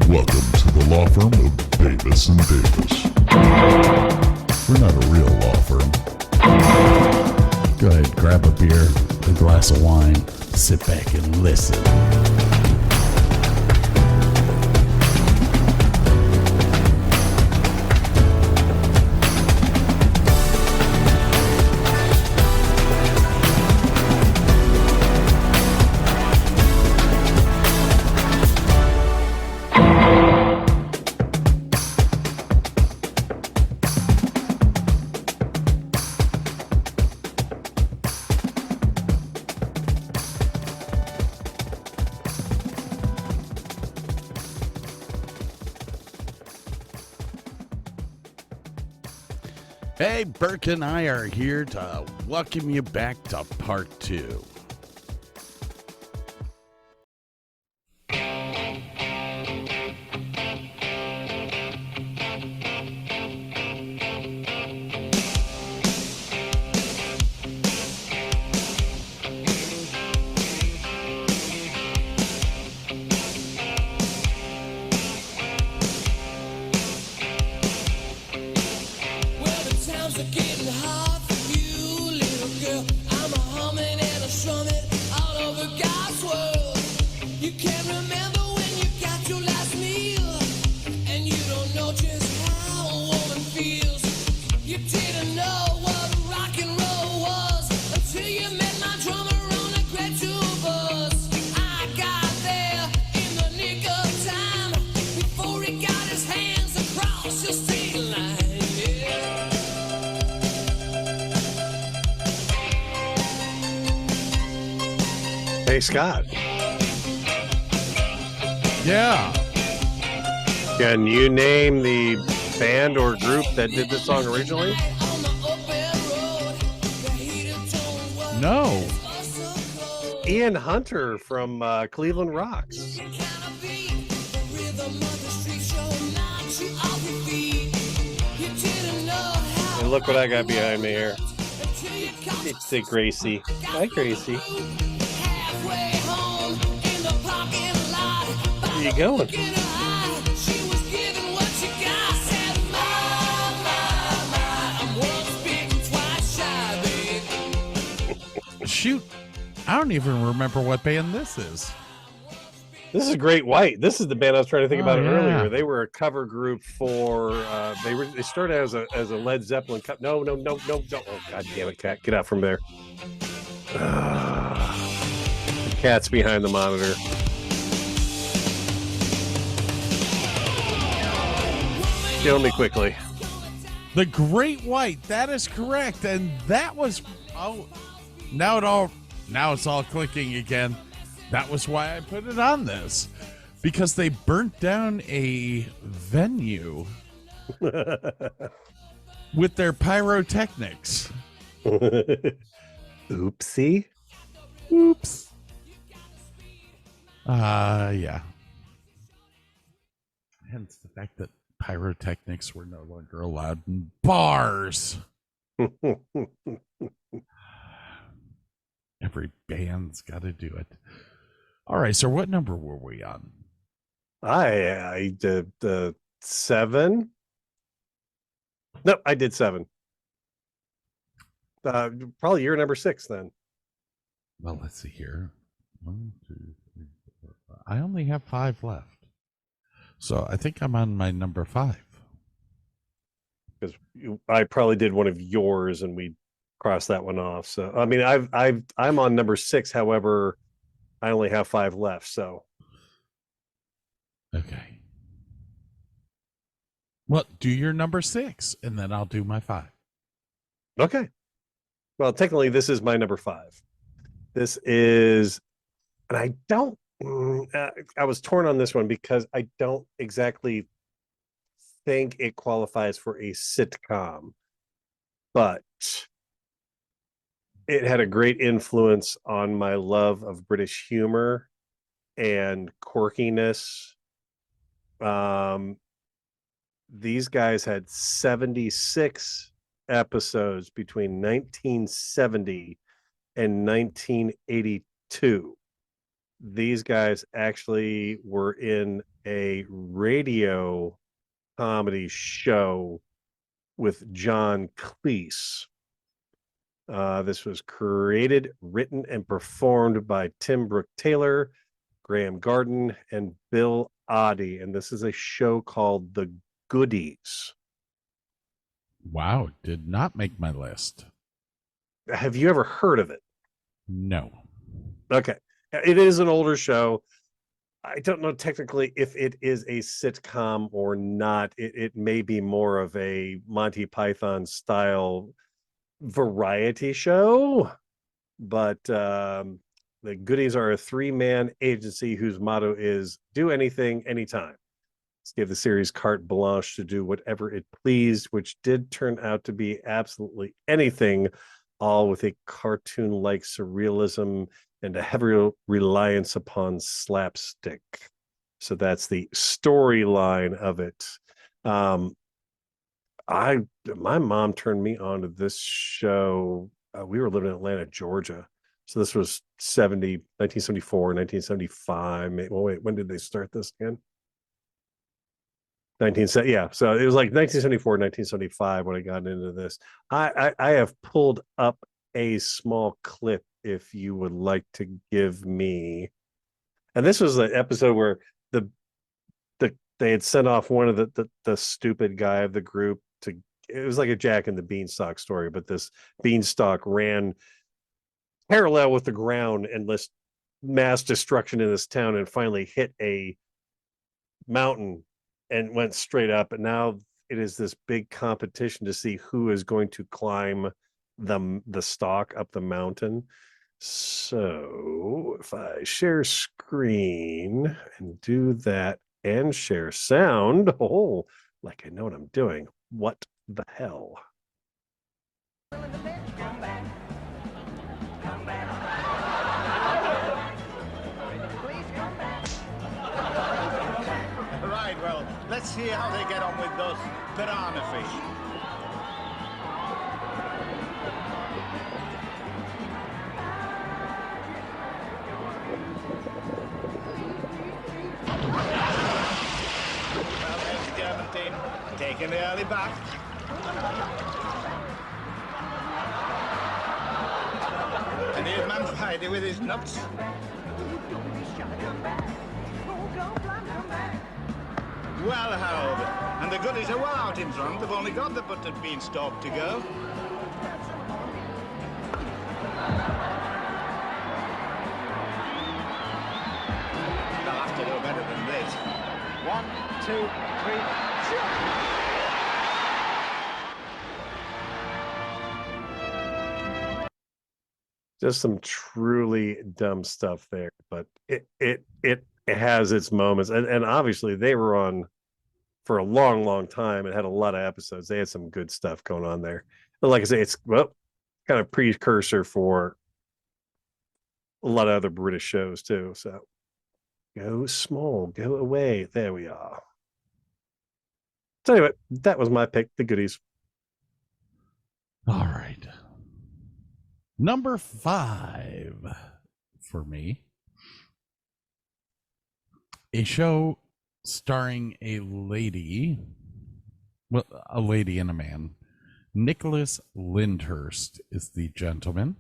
Welcome to the law firm of Davis and Davis. We're not a real law firm. Go ahead, grab a beer, a glass of wine, sit back and listen. Hey, Burke and I are here to welcome you back to part 2. Hey, Scott. Yeah. Can you name the band or group that did this song originally? No. Ian Hunter from Cleveland Rocks. And look what I got behind me here. It's a Gracie. Hi, Gracie. Where you going? Shoot. I don't even remember what band this is. This is Great White. This is the band I was trying to think about earlier. Yeah. They were a cover group for. They started as a Led Zeppelin. No. Oh God damn it, cat! Get out from there. The cat's behind the monitor. Kill me quickly. The Great White. That is correct, and that was now it's all clicking again. That was why I put it on this, because they burnt down a venue with their pyrotechnics. Oopsie. Oops. Yeah. Hence the fact that pyrotechnics were no longer allowed in bars. Every band's got to do it. All right, so what number were we on? I did 7. No, I did 7. Probably year number 6 then. Well, let's see here. 1, 2, 3, 4, 5. I only have 5 left. So I think I'm on my number 5. Because I probably did one of yours and we crossed that one off. So I mean, I'm on number 6. However, I only have 5 left. So Okay. Well, do your number 6, and then I'll do my 5. okay. Well, technically, this is my number 5. This is, and I don't. I was torn on this one because I don't exactly think it qualifies for a sitcom, but it had a great influence on my love of British humor and quirkiness. These guys had 76 episodes between 1970 and 1982. These guys actually were in a radio comedy show with John Cleese. This was created, written, and performed by Tim Brooke Taylor, Graham Garden, and Bill Oddie. And this is a show called The Goodies. Wow, did not make my list. Have you ever heard of it? No. Okay. It is an older show. I don't know technically if it is a sitcom or not. It may be more of a Monty Python style variety show, but the Goodies are a 3-man agency whose motto is do anything anytime. Let's give the series carte blanche to do whatever it pleased, which did turn out to be absolutely anything, all with a cartoon-like surrealism and a heavy reliance upon slapstick. So that's the storyline of it. My mom turned me on to this show. We were living in Atlanta, Georgia. So this was 1974, 1975. Well, wait, when did they start this again? 1970. Yeah. So it was like 1974, 1975 when I got into this. I have pulled up a small clip if you would like to give me. And this was an episode where they had sent off one of the stupid guy of the group to. It was like a Jack and the Beanstalk story, but this beanstalk ran parallel with the ground and list mass destruction in this town and finally hit a mountain and went straight up. And now it is this big competition to see who is going to climb the stalk up the mountain. So if I share screen and do that and share sound, like I know what I'm doing. What the hell? Right, well, let's see how they get on with those piranha fish. Well, there's the German team taking the early back. And here's Manfredi with his nuts. Well, Harold, and the Goodies are well out in front. They've only got the buttered beanstalk to go. They'll have to do better than this. 1, 2, 3, Just some truly dumb stuff there, but it has its moments, and obviously they were on for a long time and had a lot of episodes. They had some good stuff going on there. But like I say, it's kind of precursor for a lot of other British shows too. So go small, go away. There we are. So anyway, that was my pick, The Goodies. All right. Number 5 for me. A show starring a lady and a man. Nicholas Lyndhurst is the gentleman.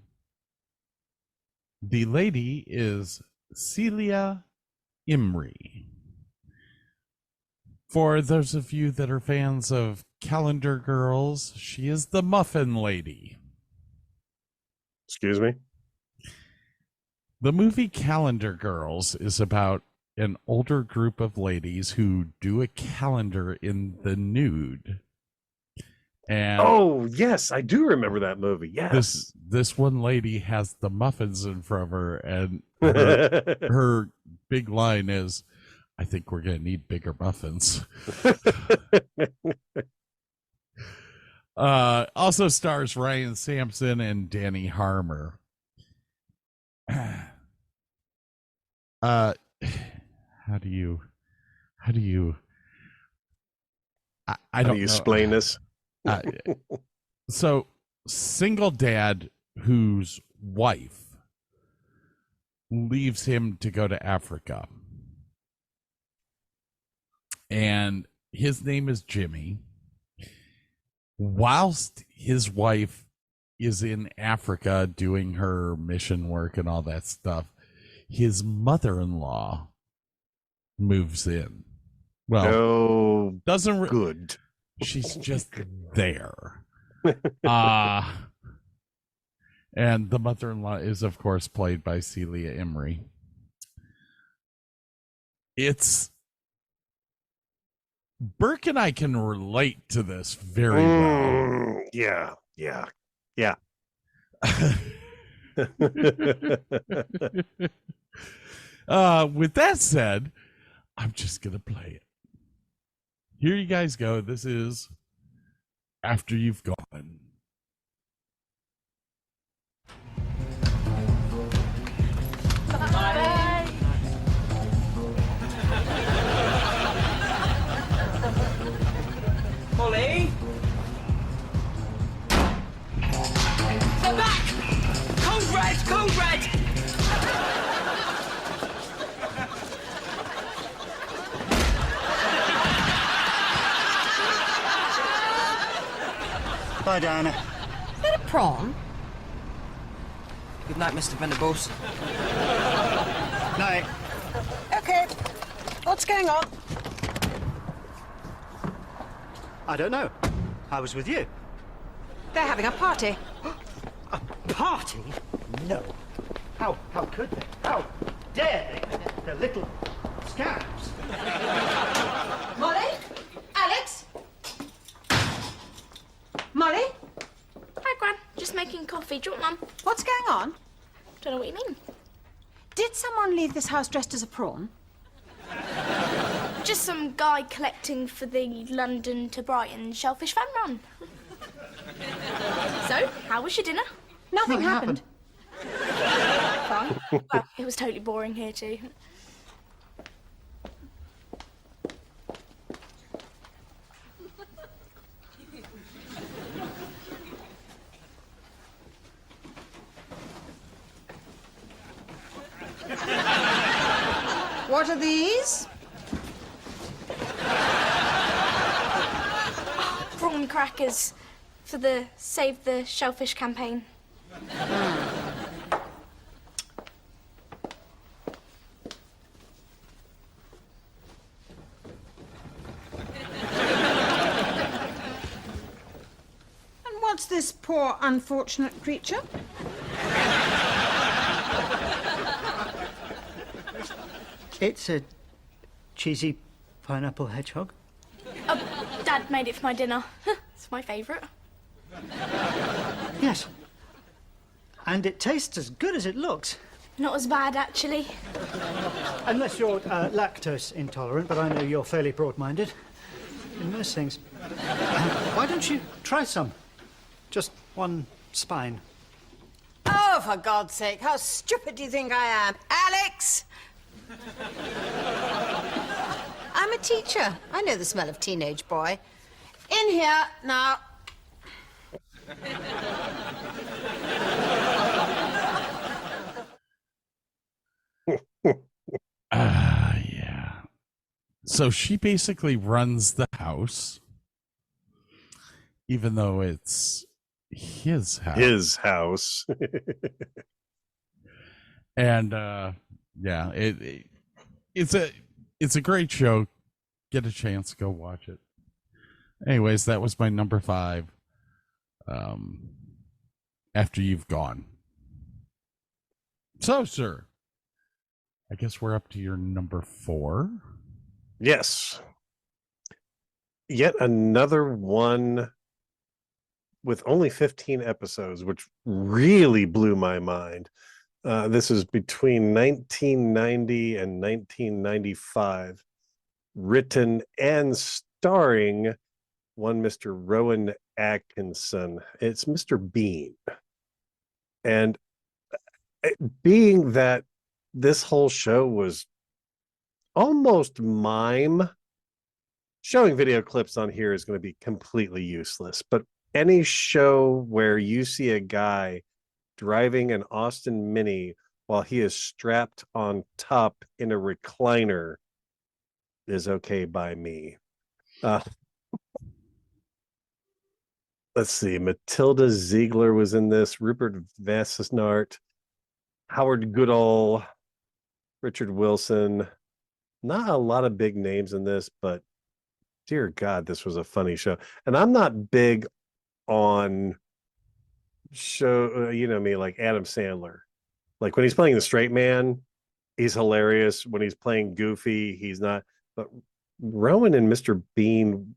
The lady is Celia Imrie. For those of you that are fans of Calendar Girls, she is the Muffin Lady. Excuse me? The movie Calendar Girls is about an older group of ladies who do a calendar in the nude. And oh, yes, I do remember that movie. Yes. This one lady has the muffins in front of her, and her big line is, I think we're going to need bigger muffins. Also stars Ryan Sampson and Danny Harmer. How do you I don't know. Explain this? So single dad whose wife leaves him to go to Africa. his name is Jimmy. Whilst his wife is in Africa doing her mission work and all that stuff, his mother-in-law moves in. Well, doesn't good. She's just there. And the mother-in-law is, of course, played by Celia Imrie. It's Burke and I can relate to this very well. Yeah. With that said, I'm just gonna play it. Here you guys go. This is After You've Gone. Bye. Molly? They're back! Code red! Code red! Bye, Diana. Is that a prawn? Good night, Mr. Venables. Night. Okay. What's going on? I don't know. I was with you. They're having a party. A party? No. How could they? How dare they? They're little scabs. Molly? Alex? Molly? Hi, Gran. Just making coffee. Do you want Mum? What's going on? Don't know what you mean. Did someone leave this house dressed as a prawn? Just some guy collecting for the London to Brighton Shellfish Fan Run. So, how was your dinner? Nothing happened. Fine. Well, it was totally boring here too. What are these? Prawn crackers for the Save the Shellfish campaign. And what's this poor unfortunate creature? It's a cheesy pineapple hedgehog. Dad made it for my dinner. It's my favourite. Yes. And it tastes as good as it looks. Not as bad, actually. Unless you're lactose intolerant, but I know you're fairly broad-minded in most things. Why don't you try some? Just one spine. Oh, for God's sake, how stupid do you think I am? Alex! I'm a teacher. I know the smell of teenage boy. In here, now. Yeah. So she basically runs the house, even though it's his house. His house. And yeah, it's a great show. Get a chance, go watch it. Anyways, that was my number 5. After You've Gone. So, sir, I guess we're up to your number 4. Yes. Yet another one with only 15 episodes, which really blew my mind. This is between 1990 and 1995, written and starring one Mr. Rowan Atkinson. It's Mr. Bean. And being that this whole show was almost mime, showing video clips on here is going to be completely useless. But any show where you see a guy driving an Austin Mini while he is strapped on top in a recliner is okay by me. Let's see. Matilda Ziegler was in this. Rupert Vassnart, Howard Goodall, Richard Wilson. Not a lot of big names in this, but dear God, this was a funny show. And I'm not big on show, me, like Adam Sandler. Like when he's playing the straight man, he's hilarious. When he's playing Goofy, he's not. But Rowan and Mr. Bean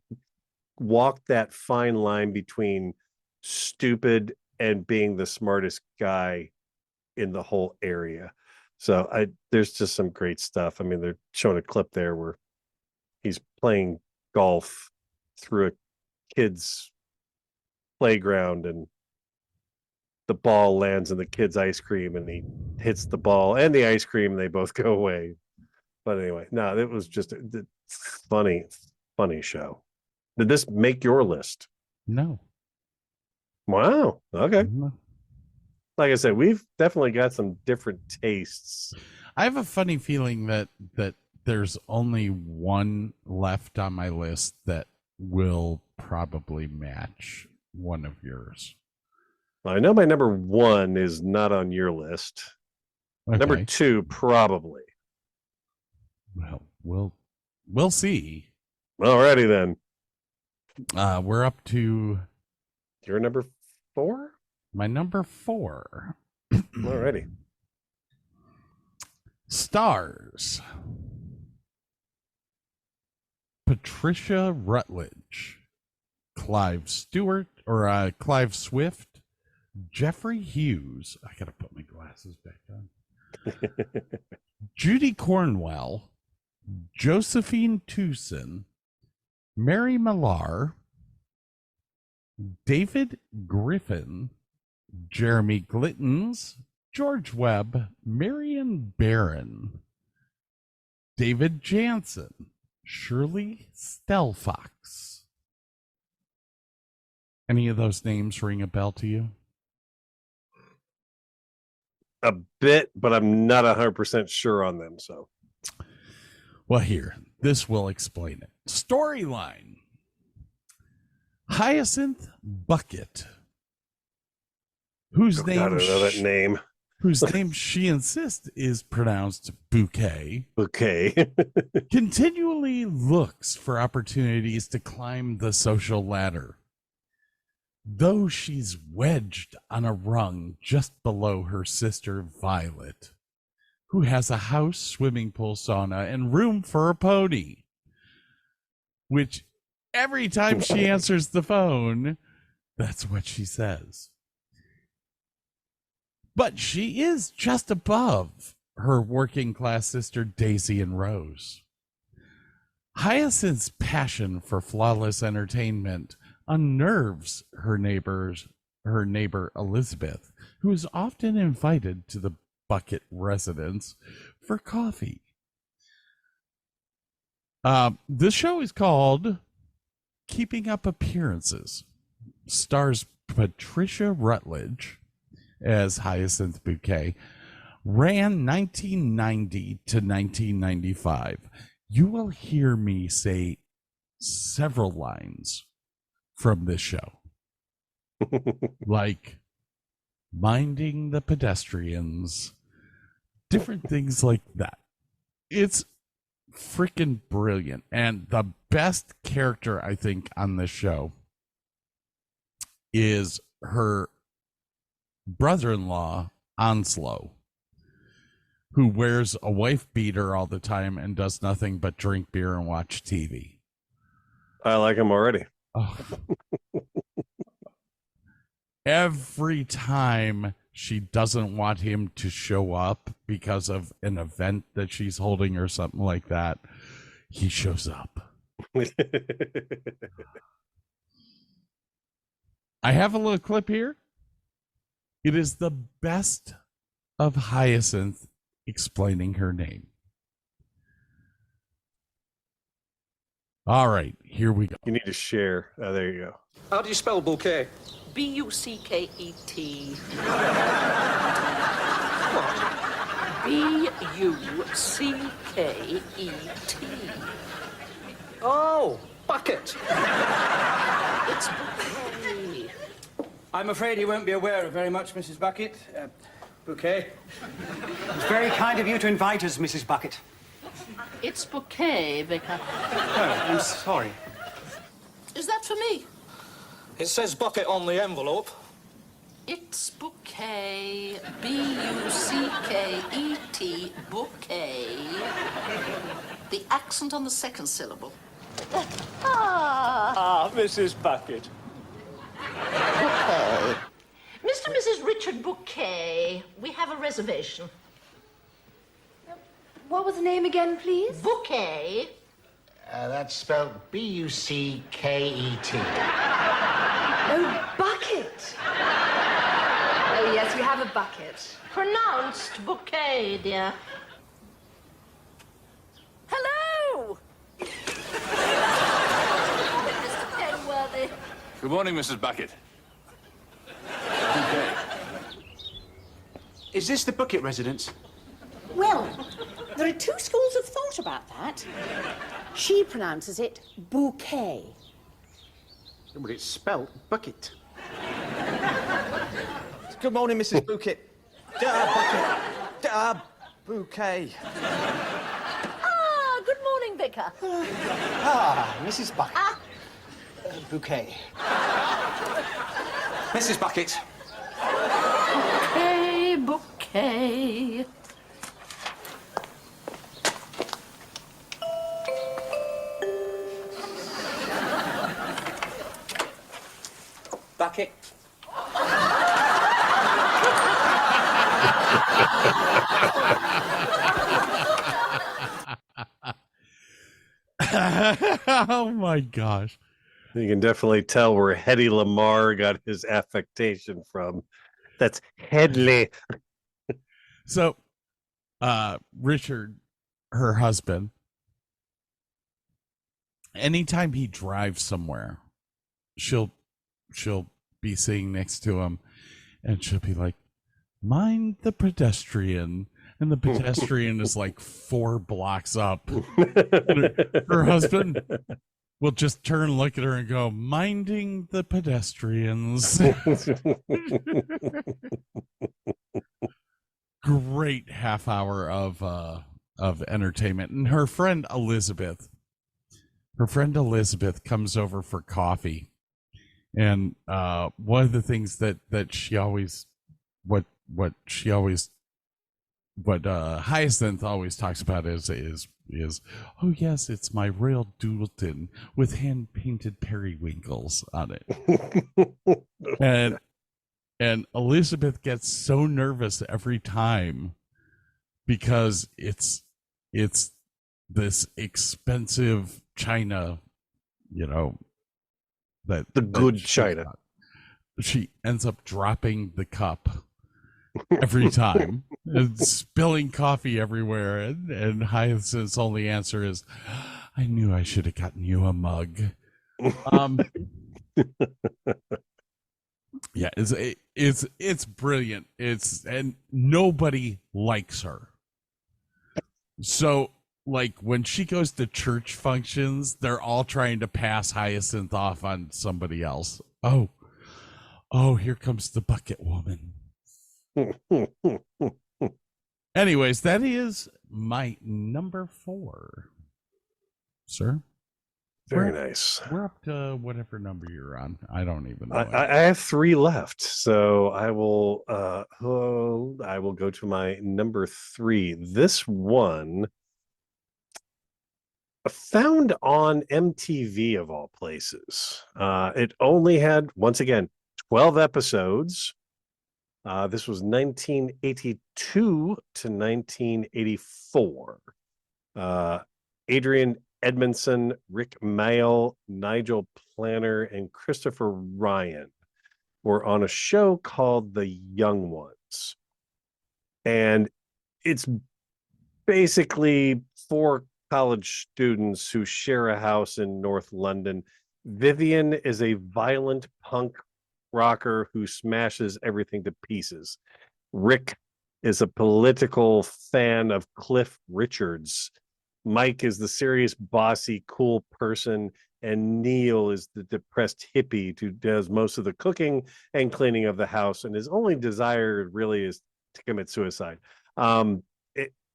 walked that fine line between stupid and being the smartest guy in the whole area. So there's just some great stuff. I mean, they're showing a clip there where he's playing golf through a kid's playground and the ball lands in the kid's ice cream and he hits the ball and the ice cream and they both go away. But anyway, no, it was just a funny show. Did this make your list? No. Wow. Okay. No. Like I said, we've definitely got some different tastes. I have a funny feeling that there's only one left on my list that will probably match one of yours. Well, I know my number 1 is not on your list. Okay. Number 2, probably. Well, we'll see. Alrighty then. We're up to your number 4? My number 4. Alrighty. Stars. Patricia Rutledge, Clive Swift, Jeffrey Hughes. I gotta put my glasses back on. Judy Cornwell, Josephine Tewson, Mary Millar, David Griffin, Jeremy Glittens, George Webb, Marion Barron, David Jansen, Shirley Stelfox. Any of those names ring a bell to you? A bit, but I'm not 100% sure on them. So, well, here, this will explain it. Storyline. Hyacinth Bucket, whose name she insists is pronounced Bouquet, continually looks for opportunities to climb the social ladder. Though she's wedged on a rung just below her sister Violet, who has a house, swimming pool, sauna, and room for a pony, which every time she answers the phone, that's what she says. But she is just above her working class sister Daisy and Rose. Hyacinth's passion for flawless entertainment unnerves her neighbor Elizabeth, who is often invited to the Bucket residence for coffee. This show is called Keeping Up Appearances. Stars Patricia Rutledge as Hyacinth Bouquet. Ran 1990 to 1995. You will hear me say several lines from this show. Like minding the pedestrians, different things like that. It's freaking brilliant. And the best character, I think, on this show is her brother-in-law, Onslow, who wears a wife beater all the time and does nothing but drink beer and watch TV. I like him already. Oh. Every time she doesn't want him to show up because of an event that she's holding or something like that, he shows up. I have a little clip here. It is the best of Hyacinth explaining her name. All right, here we go. You need to share. Oh, there you go. How do you spell bouquet? B-U-C-K-E-T. What? B-U-C-K-E-T. Oh, Bucket. It's bouquet. I'm afraid you won't be aware of very much, Mrs. Bucket. Bouquet. It's very kind of you to invite us, Mrs. Bucket. It's bouquet, Vicar. Oh, I'm sorry. Is that for me? It says bucket on the envelope. It's bouquet. B-U-C-K-E-T. Bouquet. The accent on the second syllable. Ah, Mrs. Bucket. Bouquet. Mr. and Mrs. Richard Bouquet, we have a reservation. What was the name again, please? Bouquet. That's spelled B-U-C-K-E-T. Oh, bucket. Oh, yes, we have a bucket. Pronounced bouquet, dear. Hello! Mr. Penworthy. Good morning, Mrs. Bucket. Is this the Bucket residence? Well, there are two schools of thought about that. She pronounces it bouquet. But it's spelt bucket. Good morning, Mrs. Bucket. Bucket. Bouquet. Ah, good morning, Vicar. Mrs. Bucket. Bouquet. Mrs. Bucket. Bouquet, bouquet. Bucket. Oh my gosh. You can definitely tell where Hedy Lamarr got his affectation from. That's Headley. So, Richard, her husband, anytime he drives somewhere, she'll be sitting next to him and she'll be like, mind the pedestrian. And the pedestrian is like 4 blocks up. Her husband will just turn and look at her and go, minding the pedestrians. Great half hour of entertainment. And her friend Elizabeth comes over for coffee. And one of the things that she always what Hyacinth always talks about is oh yes, it's my Royal Doodleton with hand painted periwinkles on it. and Elizabeth gets so nervous every time because it's this expensive china, that the good china. She ends up dropping the cup every time and spilling coffee everywhere, and Hyacinth's only answer is, I knew I should have gotten you a mug. Yeah, it's brilliant. And nobody likes her. So like when she goes to church functions, they're all trying to pass Hyacinth off on somebody else. Oh, here comes the bucket woman. Anyways, that is my number 4, sir. Very nice. We're up to whatever number you're on. I don't even know. I have 3 left, so I will go to my number 3. This one found on MTV of all places. It only had, once again, 12 episodes. This was 1982 to 1984. Adrian Edmondson, Rick Mayall, Nigel Planner, and Christopher Ryan were on a show called The Young Ones. And it's basically 4 college students who share a house in North London. Vivian is a violent punk rocker who smashes everything to pieces. Rick is a political fan of Cliff Richards. Mike is the serious, bossy, cool person, and Neil is the depressed hippie who does most of the cooking and cleaning of the house, and his only desire really is to commit suicide.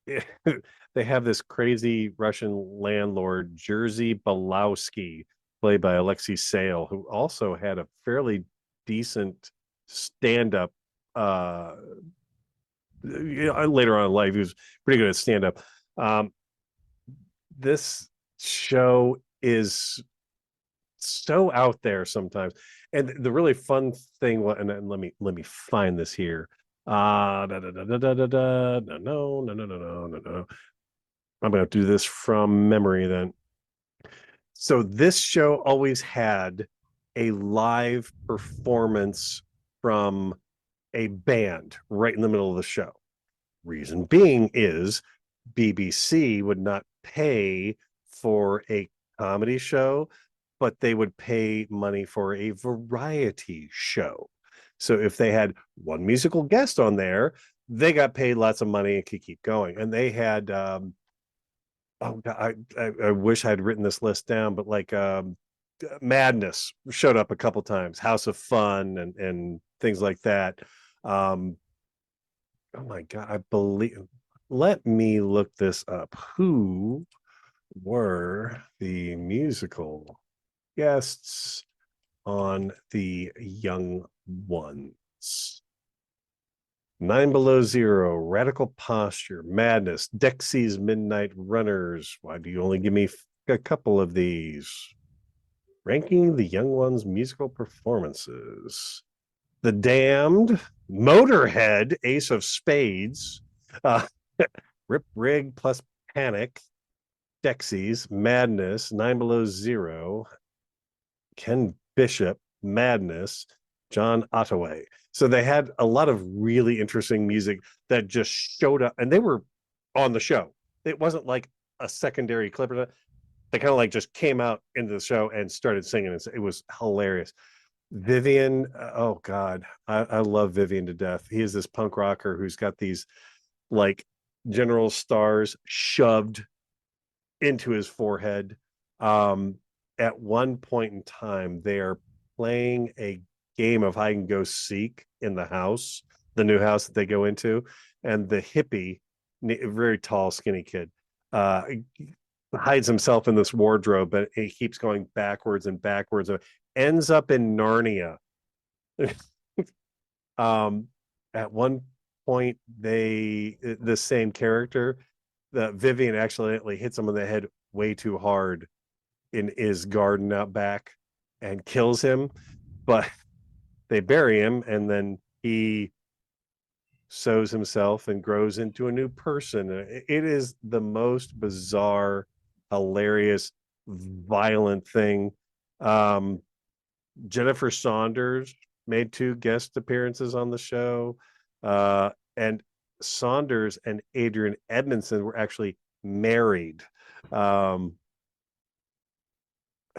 They have this crazy Russian landlord, Jerzy Belowski, played by Alexei Sayle, who also had a fairly decent stand-up later on in life. He was pretty good at stand-up. This show is so out there sometimes, and the really fun thing, and let me find this here. No. I'm going to do this from memory then. So this show always had a live performance from a band right in the middle of the show. Reason being is BBC would not pay for a comedy show, but they would pay money for a variety show. So if they had one musical guest on there, they got paid lots of money and could keep going. And they had, oh God, I wish I had written this list down, but like Madness showed up a couple times, House of Fun and things like that. Oh my God, I believe, let me look this up. Who were the musical guests on The Young Ones? 9 Below Zero, Radical Posture, Madness, Dexy's Midnight Runners. Why do you only give me a couple of these? Ranking The Young Ones musical performances. The Damned, Motorhead, Ace of Spades, Rip Rig plus Panic, Dexys, Madness, 9 Below Zero, Ken Bishop, Madness, John Ottaway. So they had a lot of really interesting music that just showed up, and they were on the show. It wasn't like a secondary clip or that. They kind of like just came out into the show and started singing. It was hilarious. Vivian, oh God, I love Vivian to death. He is this punk rocker who's got these like general stars shoved into his forehead. At one point in time, they are playing a game of hide and go seek in the house, the new house that they go into, and the hippie, very tall, skinny kid, hides himself in this wardrobe, but he keeps going backwards and backwards, and ends up in Narnia. At one point, the same character, Vivian accidentally hits him on the head way too hard in his garden out back and kills him, but they bury him, and then he sows himself and grows into a new person. It is the most bizarre, hilarious, violent thing. Jennifer Saunders made 2 guest appearances on the show, and Saunders and Adrian Edmondson were actually married.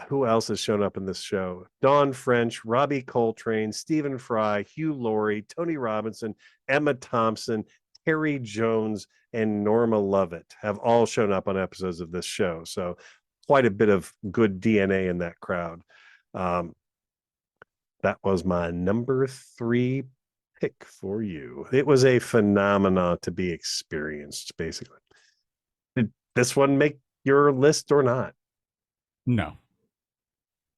Who else has shown up in this show? Dawn French, Robbie Coltrane, Stephen Fry, Hugh Laurie, Tony Robinson, Emma Thompson, Terry Jones, and Norma Lovett have all shown up on episodes of this show. So quite a bit of good DNA in that crowd. That was my number 3 pick for you. It was a phenomenon to be experienced, basically. Did this one make your list or not? No.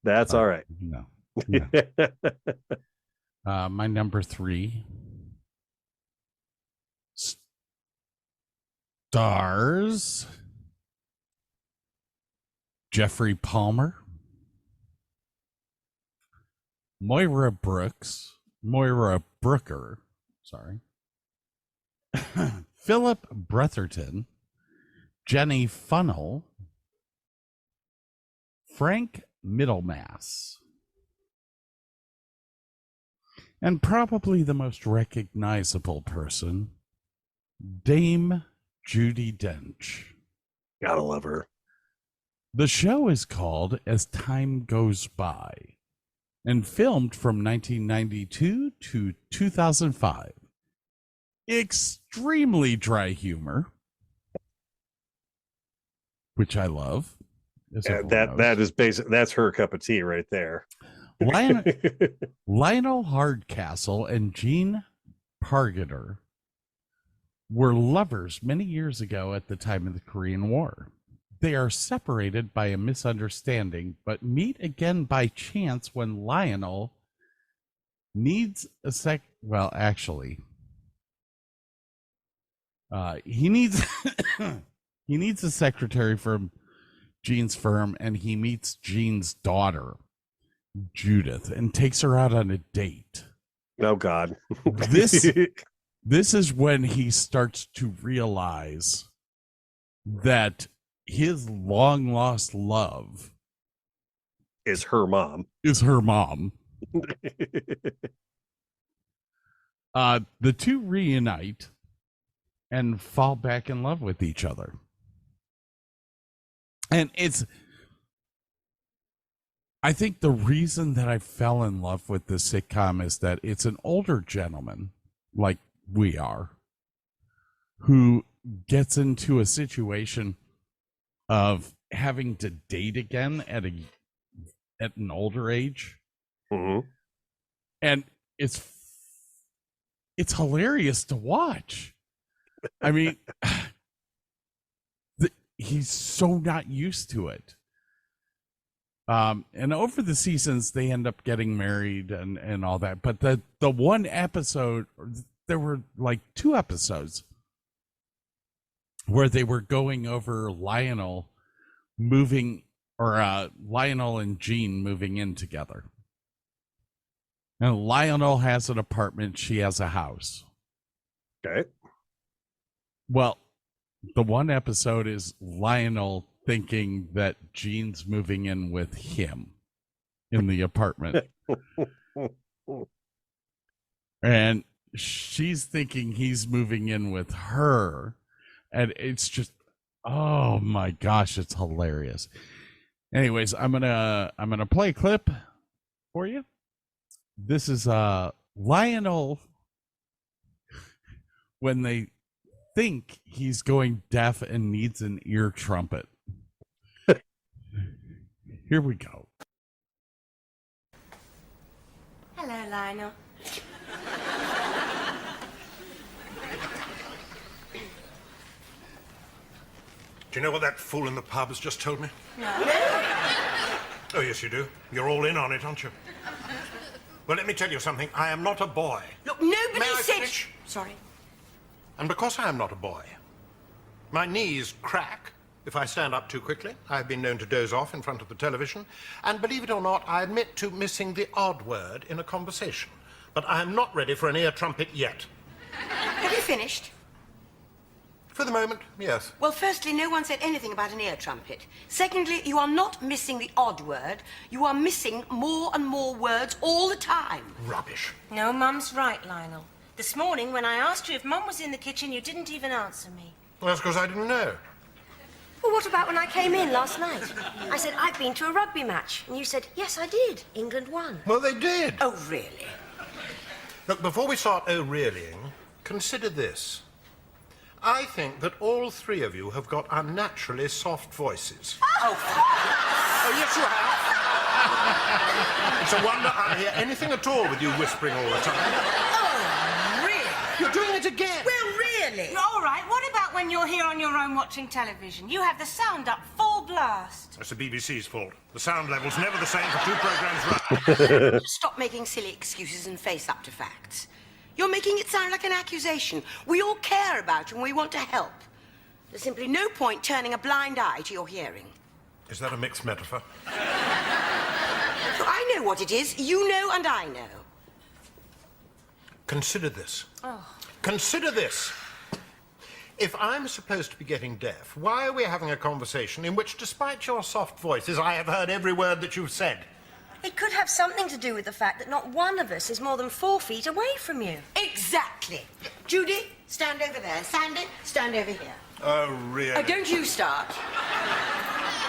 That's all right. No. My number 3 stars Jeffrey Palmer, Moira Brooker, sorry, Philip Bretherton, Jenny Funnell, Frank Middlemass, and probably the most recognizable person, Dame Judi Dench. Gotta love her. The show is called As Time Goes By and filmed from 1992 to 2005. Extremely dry humor, which I love. as Yeah, everyone knows. that is basic. That's her cup of tea right there. Lionel Hardcastle and Jean Pargeter were lovers many years ago at the time of the Korean War. They are separated by a misunderstanding, but meet again by chance when Lionel needs a he needs he needs a secretary from Jean's firm, and he meets Jean's daughter, Judith, and takes her out on a date. Oh God. This is when he starts to realize that his long lost love is her mom. The two reunite and fall back in love with each other. And I think the reason that I fell in love with this sitcom is that it's an older gentleman, like we are, who gets into a situation of having to date again at an older age. Mm-hmm. And it's hilarious to watch. I mean, he's so not used to it. And over the seasons, they end up getting married and all that. But the one episode, there were like 2 episodes where they were going over Lionel and Jean moving in together. And Lionel has an apartment. She has a house. Okay. Well, the one episode is Lionel thinking that Jean's moving in with him in the apartment. And she's thinking he's moving in with her. And it's just, oh my gosh, it's hilarious. Anyways, I'm gonna play a clip for you. This is Lionel when they think he's going deaf and needs an ear trumpet. Here we go. Hello, Lionel. Do you know what that fool in the pub has just told me? No. Oh, yes, you do. You're all in on it, aren't you? Well, let me tell you something. I am not a boy. Look, nobody May I said... finish? Sorry. And because I am not a boy, my knees crack if I stand up too quickly. I've been known to doze off in front of the television. And believe it or not, I admit to missing the odd word in a conversation. But I am not ready for an ear trumpet yet. Have you finished? For the moment, yes. Well, firstly, no one said anything about an ear trumpet. Secondly, you are not missing the odd word. You are missing more and more words all the time. Rubbish. No, Mum's right, Lionel. This morning, when I asked you if Mum was in the kitchen, you didn't even answer me. Well, that's because I didn't know. Well, what about when I came in last night? I said, I've been to a rugby match. And you said, yes, I did. England won. Well, they did. Oh, really? Look, before we start oh-reallying, consider this. I think that all 3 of you have got unnaturally soft voices. Oh, yes, you have. It's a wonder I hear anything at all with you whispering all the time. Oh, really? You're doing it again. Well, really? All right, what about when you're here on your own watching television? You have the sound up full blast. That's the BBC's fault. The sound level's never the same for 2 programmes running. Stop making silly excuses and face up to facts. You're making it sound like an accusation. We all care about you and we want to help. There's simply no point turning a blind eye to your hearing. Is that a mixed metaphor? So I know what it is. You know and I know. Consider this. Oh. Consider this. If I'm supposed to be getting deaf, why are we having a conversation in which, despite your soft voices, I have heard every word that you've said? It could have something to do with the fact that not one of us is more than 4 feet away from you. Exactly. Judy, stand over there. Sandy, stand over here. Oh, really? Oh, don't you start.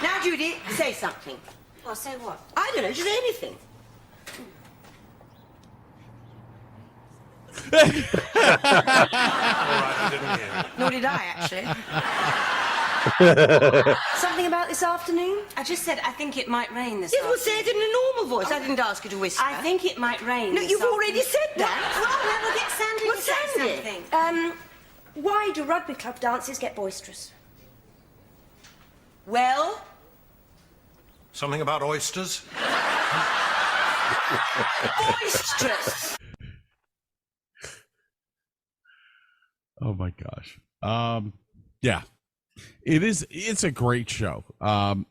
Now, Judy, say something. Well, say what? I don't know. Just say anything. All right, I didn't hear. Nor did I, actually. Something about this afternoon? I just said I think it might rain this Yes, afternoon. well, say it in a normal voice. I didn't ask you to whisper. I think it might rain. No, this you've already afternoon. said that. Well, we'll get Sandy Well, to say Sandy. something. Why do rugby club dances get boisterous? Well? Something about oysters? Boisterous. Oh my gosh. Yeah. It's a great show. I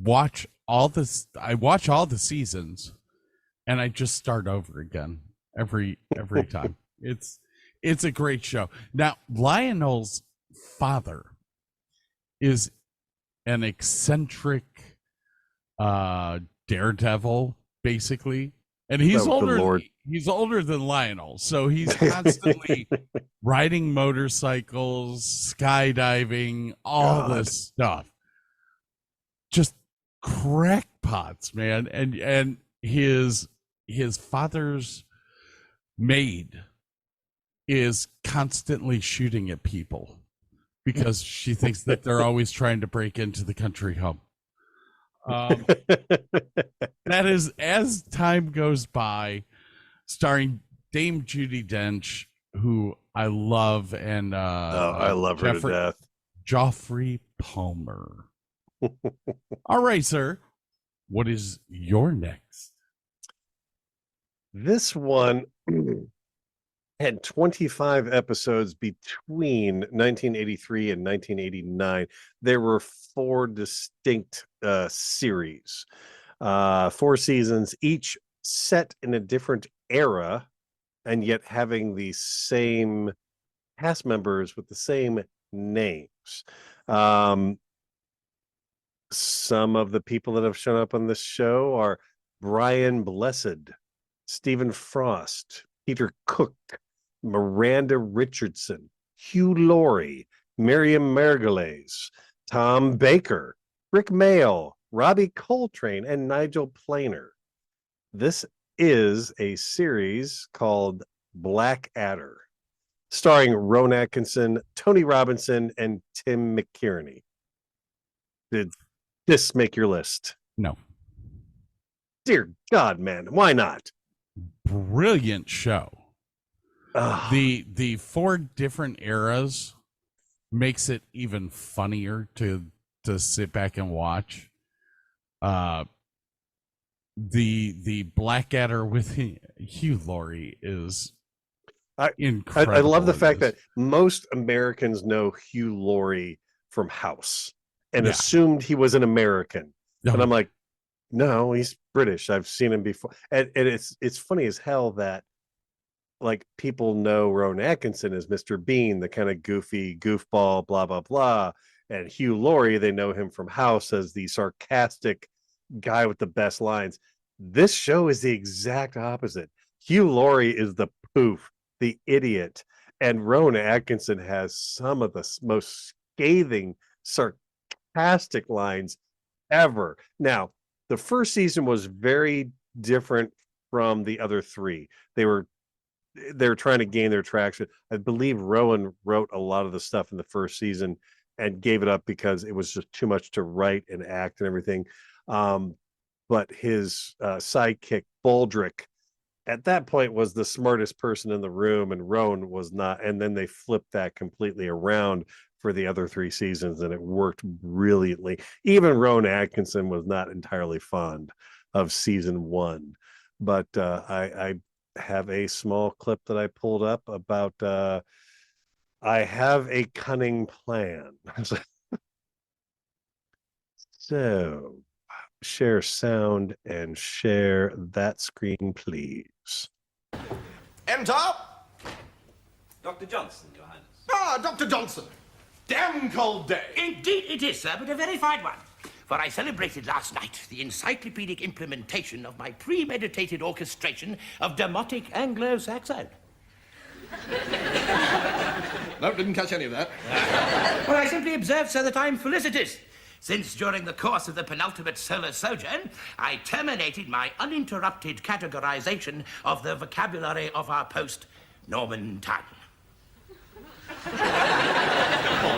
watch all the seasons and I just start over again every time. It's a great show. Now, Lionel's father is an eccentric daredevil, basically. And he's older than Lionel, so he's constantly riding motorcycles, skydiving, all this stuff. Just crackpots, man. And his father's maid is constantly shooting at people because she thinks that they're always trying to break into the country home. That is, as time goes by, starring Dame Judi Dench, who I love, and I love her to death. Joffrey Palmer. All right, sir. What is your next? This one had 25 episodes between 1983 and 1989. There were 4 distinct series, 4 seasons, each set in a different era, and yet having the same cast members with the same names. Some of the people that have shown up on this show are Brian Blessed, Stephen Frost, Peter Cook, Miranda Richardson, Hugh Laurie, Miriam Margolyes, Tom Baker, Rick Mayall, Robbie Coltrane, and Nigel Planer. This is a series called Blackadder, starring Rowan Atkinson, Tony Robinson, and Tim McKierney. Did this make your list? No. Dear God, man, why not? Brilliant show. The 4 different eras makes it even funnier to sit back and watch. The Blackadder with Hugh Laurie is incredible. I love the fact that most Americans know Hugh Laurie from House and assumed he was an American. And I'm like, no, he's British. I've seen him before. And it's funny as hell that like people know Rowan Atkinson as Mr. Bean, the kind of goofy goofball, blah, blah, blah. And Hugh Laurie, they know him from House as the sarcastic guy with the best lines. This show is the exact opposite. Hugh Laurie is the poof, the idiot. And Rowan Atkinson has some of the most scathing, sarcastic lines ever. Now, the first season was very different from the other 3. They were trying to gain their traction. I believe Rowan wrote a lot of the stuff in the first season and gave it up because it was just too much to write and act and everything. But his sidekick, Baldrick, at that point was the smartest person in the room, and Rowan was not. And then they flipped that completely around for the other 3 seasons, and it worked brilliantly. Even Rowan Atkinson was not entirely fond of season 1. But I have a small clip that I pulled up about I have a cunning plan. So share sound and share that screen, please. Enter! Dr. Johnson, Your Highness. Ah, Dr. Johnson. Damn cold day. Indeed it is, sir, but a very fine one. For I celebrated last night the encyclopedic implementation of my premeditated orchestration of demotic Anglo-Saxon. No, didn't catch any of that. Well, I simply observed, sir, that I'm felicitous, since during the course of the penultimate solar sojourn, I terminated my uninterrupted categorization of the vocabulary of our post-Norman tongue.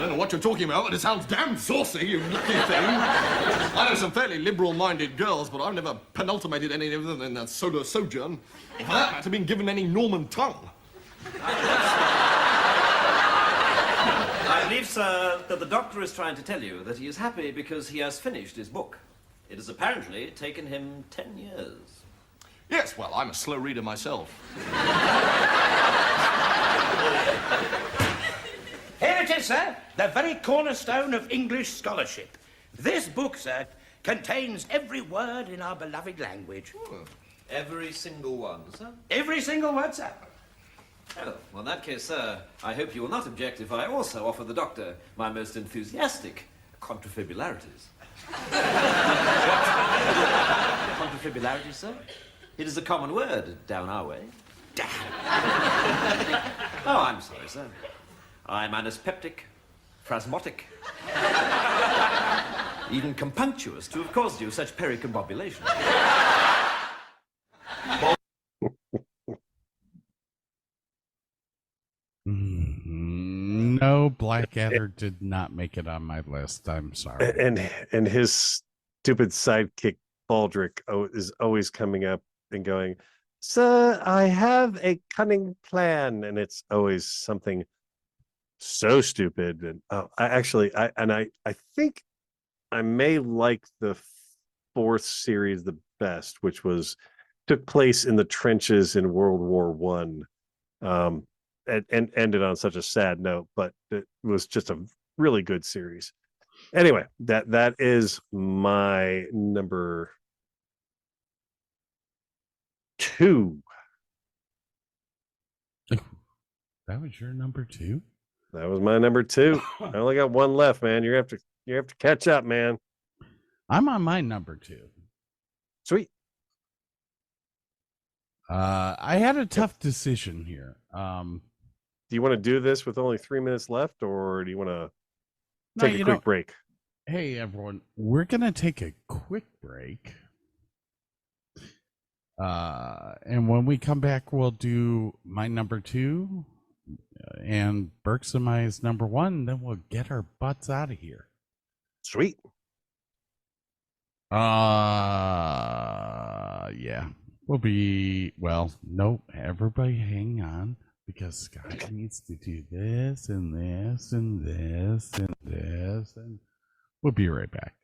don't know what you're talking about, but it sounds damn saucy, you lucky thing. I know some fairly liberal-minded girls, but I've never penultimated any of them in a solar sojourn. Or for that matter, been given any Norman tongue. I believe, sir, that the doctor is trying to tell you that he is happy because he has finished his book. It has apparently taken him 10 years. Yes, well, I'm a slow reader myself. Here it is, sir, the very cornerstone of English scholarship. This book, sir, contains every word in our beloved language. Every single one, sir? Every single word, sir. Oh, well, in that case, sir, I hope you will not object if I also offer the doctor my most enthusiastic contrafibularities. Contrafibularities, sir? It is a common word down our way. Damn. Oh, I'm sorry, sir. I'm anaspeptic, phrasmotic, even compunctious to have caused you such pericombobulation. No, Blackadder did not make it on my list. I'm sorry. And his stupid sidekick Baldric is always coming up and going, "Sir, I have a cunning plan," and it's always something so stupid. And I think I may like the fourth series the best, which took place in the trenches in World War One. And ended on such a sad note, but it was just a really good series. Anyway, that is my number 2. That was your number 2? That was my number 2. I only got one left, man. You have to catch up, man. I'm on my number 2. Sweet. I had a tough decision here. Do you want to do this with only 3 minutes left, or do you want to take a quick break? Hey, everyone, we're going to take a quick break. And when we come back, we'll do my number 2 and Burke's and mine's number 1. Then we'll get our butts out of here. Sweet. Yeah. Nope. Everybody hang on, because Scott needs to do this and this and this and this, and we'll be right back.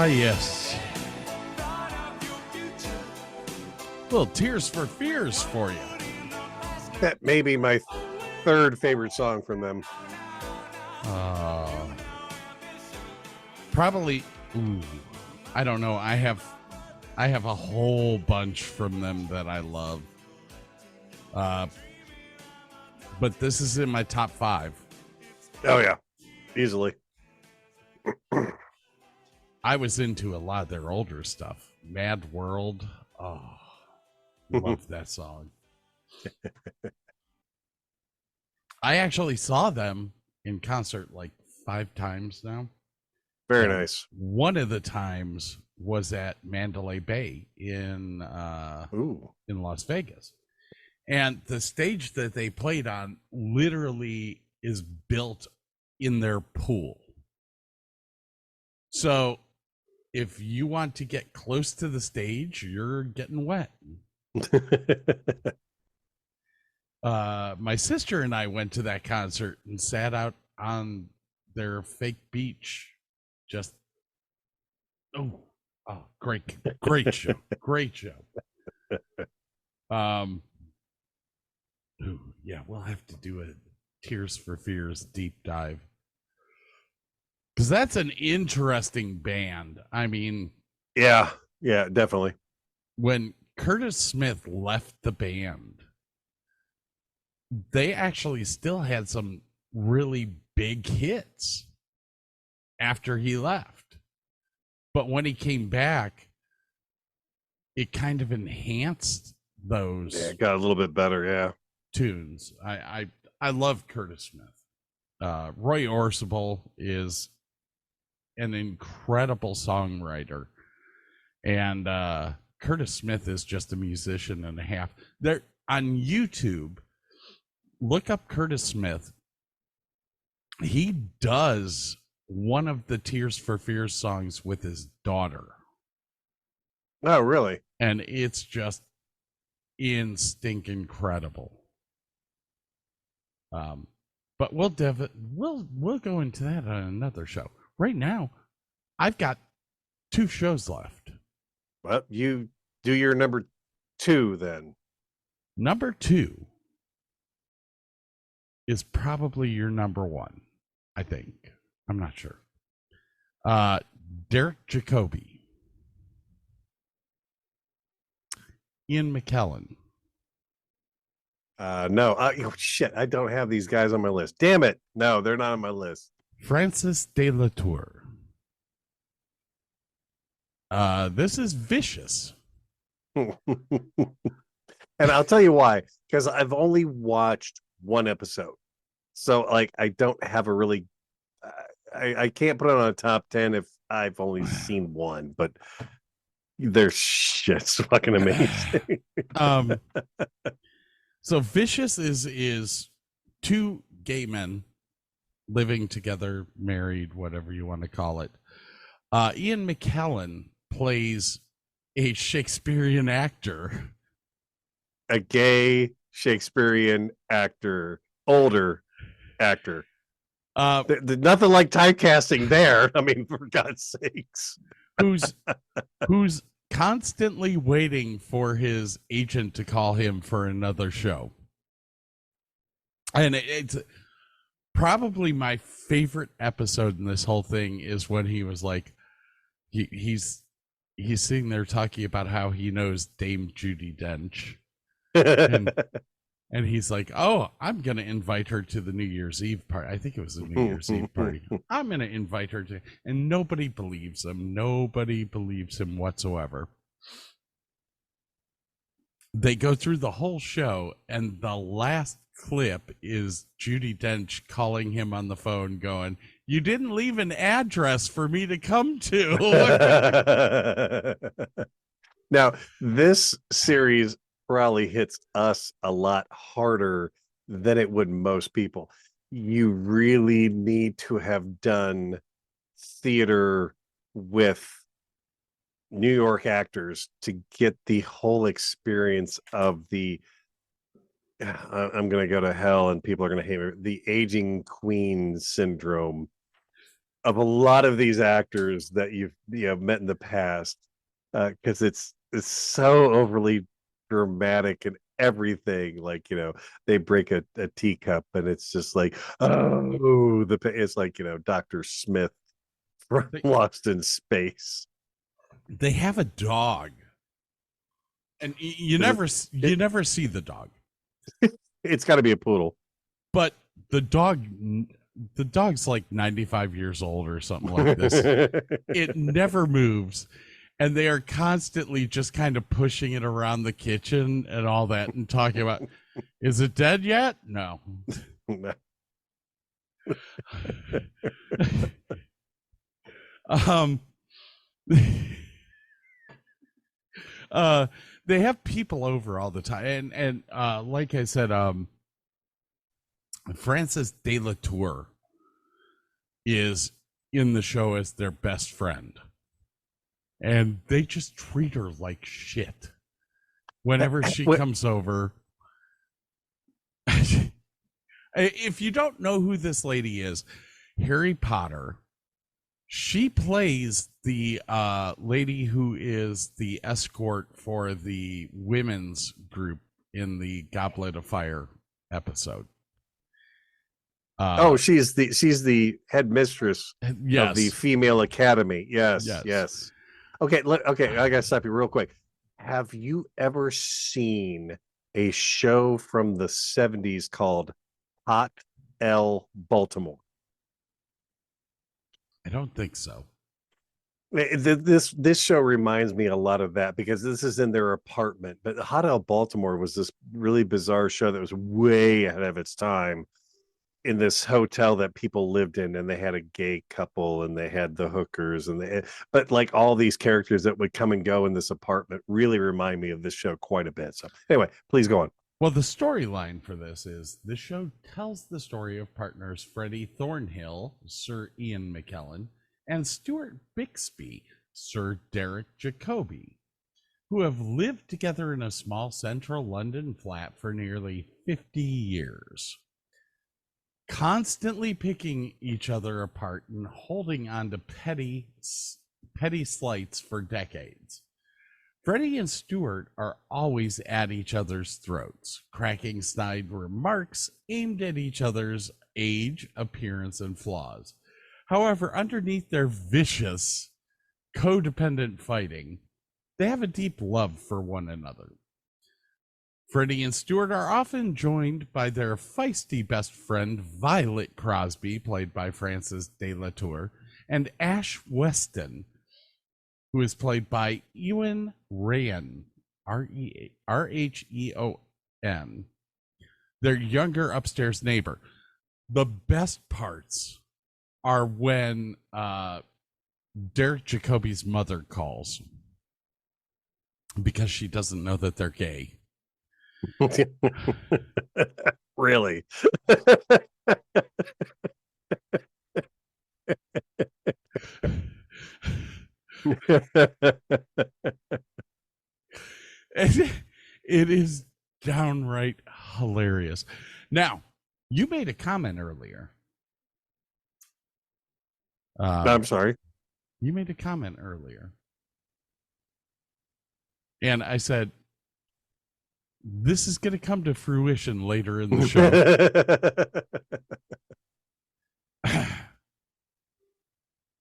Yes. Little Tears for Fears for you. That may be my third favorite song from them. Probably. Ooh, I don't know. I have a whole bunch from them that I love. But this is in my top 5. Oh yeah, easily. I was into a lot of their older stuff. Mad World. Oh, love that song. I actually saw them in concert like 5 times now. Very nice. One of the times was at Mandalay Bay in Las Vegas. And the stage that they played on literally is built in their pool. So if you want to get close to the stage, you're getting wet. My sister and I went to that concert and sat out on their fake beach. Just, great show. Great show. Yeah, we'll have to do a Tears for Fears deep dive. Because that's an interesting band. I mean... Yeah, definitely. When Curtis Smith left the band, they actually still had some really big hits after he left. But when he came back, it kind of enhanced those. Yeah, it got a little bit better, yeah. Tunes. I love Curtis Smith. Roy Orsable is an incredible songwriter, and Curtis Smith is just a musician and a half. There on YouTube, look up Curtis Smith. He does one of the Tears for Fears songs with his daughter. Oh, really? And it's just incredible. But we'll go into that on another show. Right now, I've got 2 shows left. Well, you do your number 2 then. Number 2 is probably your number 1, I think. I'm not sure. Derek Jacobi. Ian McKellen. No. Shit, I don't have these guys on my list. Damn it. No, they're not on my list. Francis de la Tour. This is Vicious. And I'll tell you why. Because I've only watched 1 episode. So, like, I don't have a really... I can't put it on a top 10 if I've only seen 1. But their shit's fucking amazing. So Vicious is 2 gay men living together, married, whatever you want to call it. Ian McKellen plays a Shakespearean actor. A gay Shakespearean actor. Older actor. Nothing like typecasting there. I mean, for God's sakes. Who's constantly waiting for his agent to call him for another show. And it's probably my favorite episode in this whole thing is when he was like, he's sitting there talking about how he knows Dame Judi Dench. And he's like, oh, I'm going to invite her to the New Year's Eve party. I think it was a New Year's Eve party. I'm going to invite her to, and nobody believes him. Nobody believes him whatsoever. They go through the whole show, and the last clip is Judi Dench calling him on the phone going, you didn't leave an address for me to come to. Now, this series probably hits us a lot harder than it would most people. You really need to have done theater with New York actors to get the whole experience of the I'm going to go to hell and people are going to hate me, the aging queen syndrome of a lot of these actors that you've met in the past, because it's so overly dramatic and everything. Like, they break a teacup and it's just like, oh, it's like, Dr. Smith from Lost in Space. They have a dog, and you never see the dog. It's got to be a poodle, but the dog's like 95 years old or something like this. It never moves, and they are constantly just kind of pushing it around the kitchen and all that, and talking about, is it dead yet? No. They have people over all the time, and like I said, Frances de la Tour is in the show as their best friend, and they just treat her like shit whenever she comes over. If you don't know who this lady is, Harry Potter, she plays the lady who is the escort for the women's group in the Goblet of Fire episode. She's the headmistress of the female academy. Yes. Okay, I gotta stop you real quick. Have you ever seen a show from the 70s called Hot L Baltimore? I don't think so. This show reminds me a lot of that, because this is in their apartment. But Hot L Baltimore was this really bizarre show that was way ahead of its time, in this hotel that people lived in, and they had a gay couple and they had the hookers, but like all these characters that would come and go in this apartment really remind me of this show quite a bit. So anyway, please go on. Well, the storyline for this show tells the story of partners Freddie Thornhill, Sir Ian McKellen, and Stuart Bixby, Sir Derek Jacobi, who have lived together in a small central London flat for nearly 50 years, constantly picking each other apart and holding on to petty slights for decades. Freddie and Stuart are always at each other's throats, cracking snide remarks aimed at each other's age, appearance, and flaws. However, underneath their vicious, codependent fighting, they have a deep love for one another. Freddie and Stuart are often joined by their feisty best friend Violet Crosby, played by Frances de la Tour, and Ash Weston, who is played by Ewan Rheon, R-H-E-O-N, their younger upstairs neighbor. The best parts are when Derek Jacobi's mother calls, because she doesn't know that they're gay. Really? It is downright hilarious. Now, you made a comment earlier. I'm sorry. You made a comment earlier. And I said, this is going to come to fruition later in the show.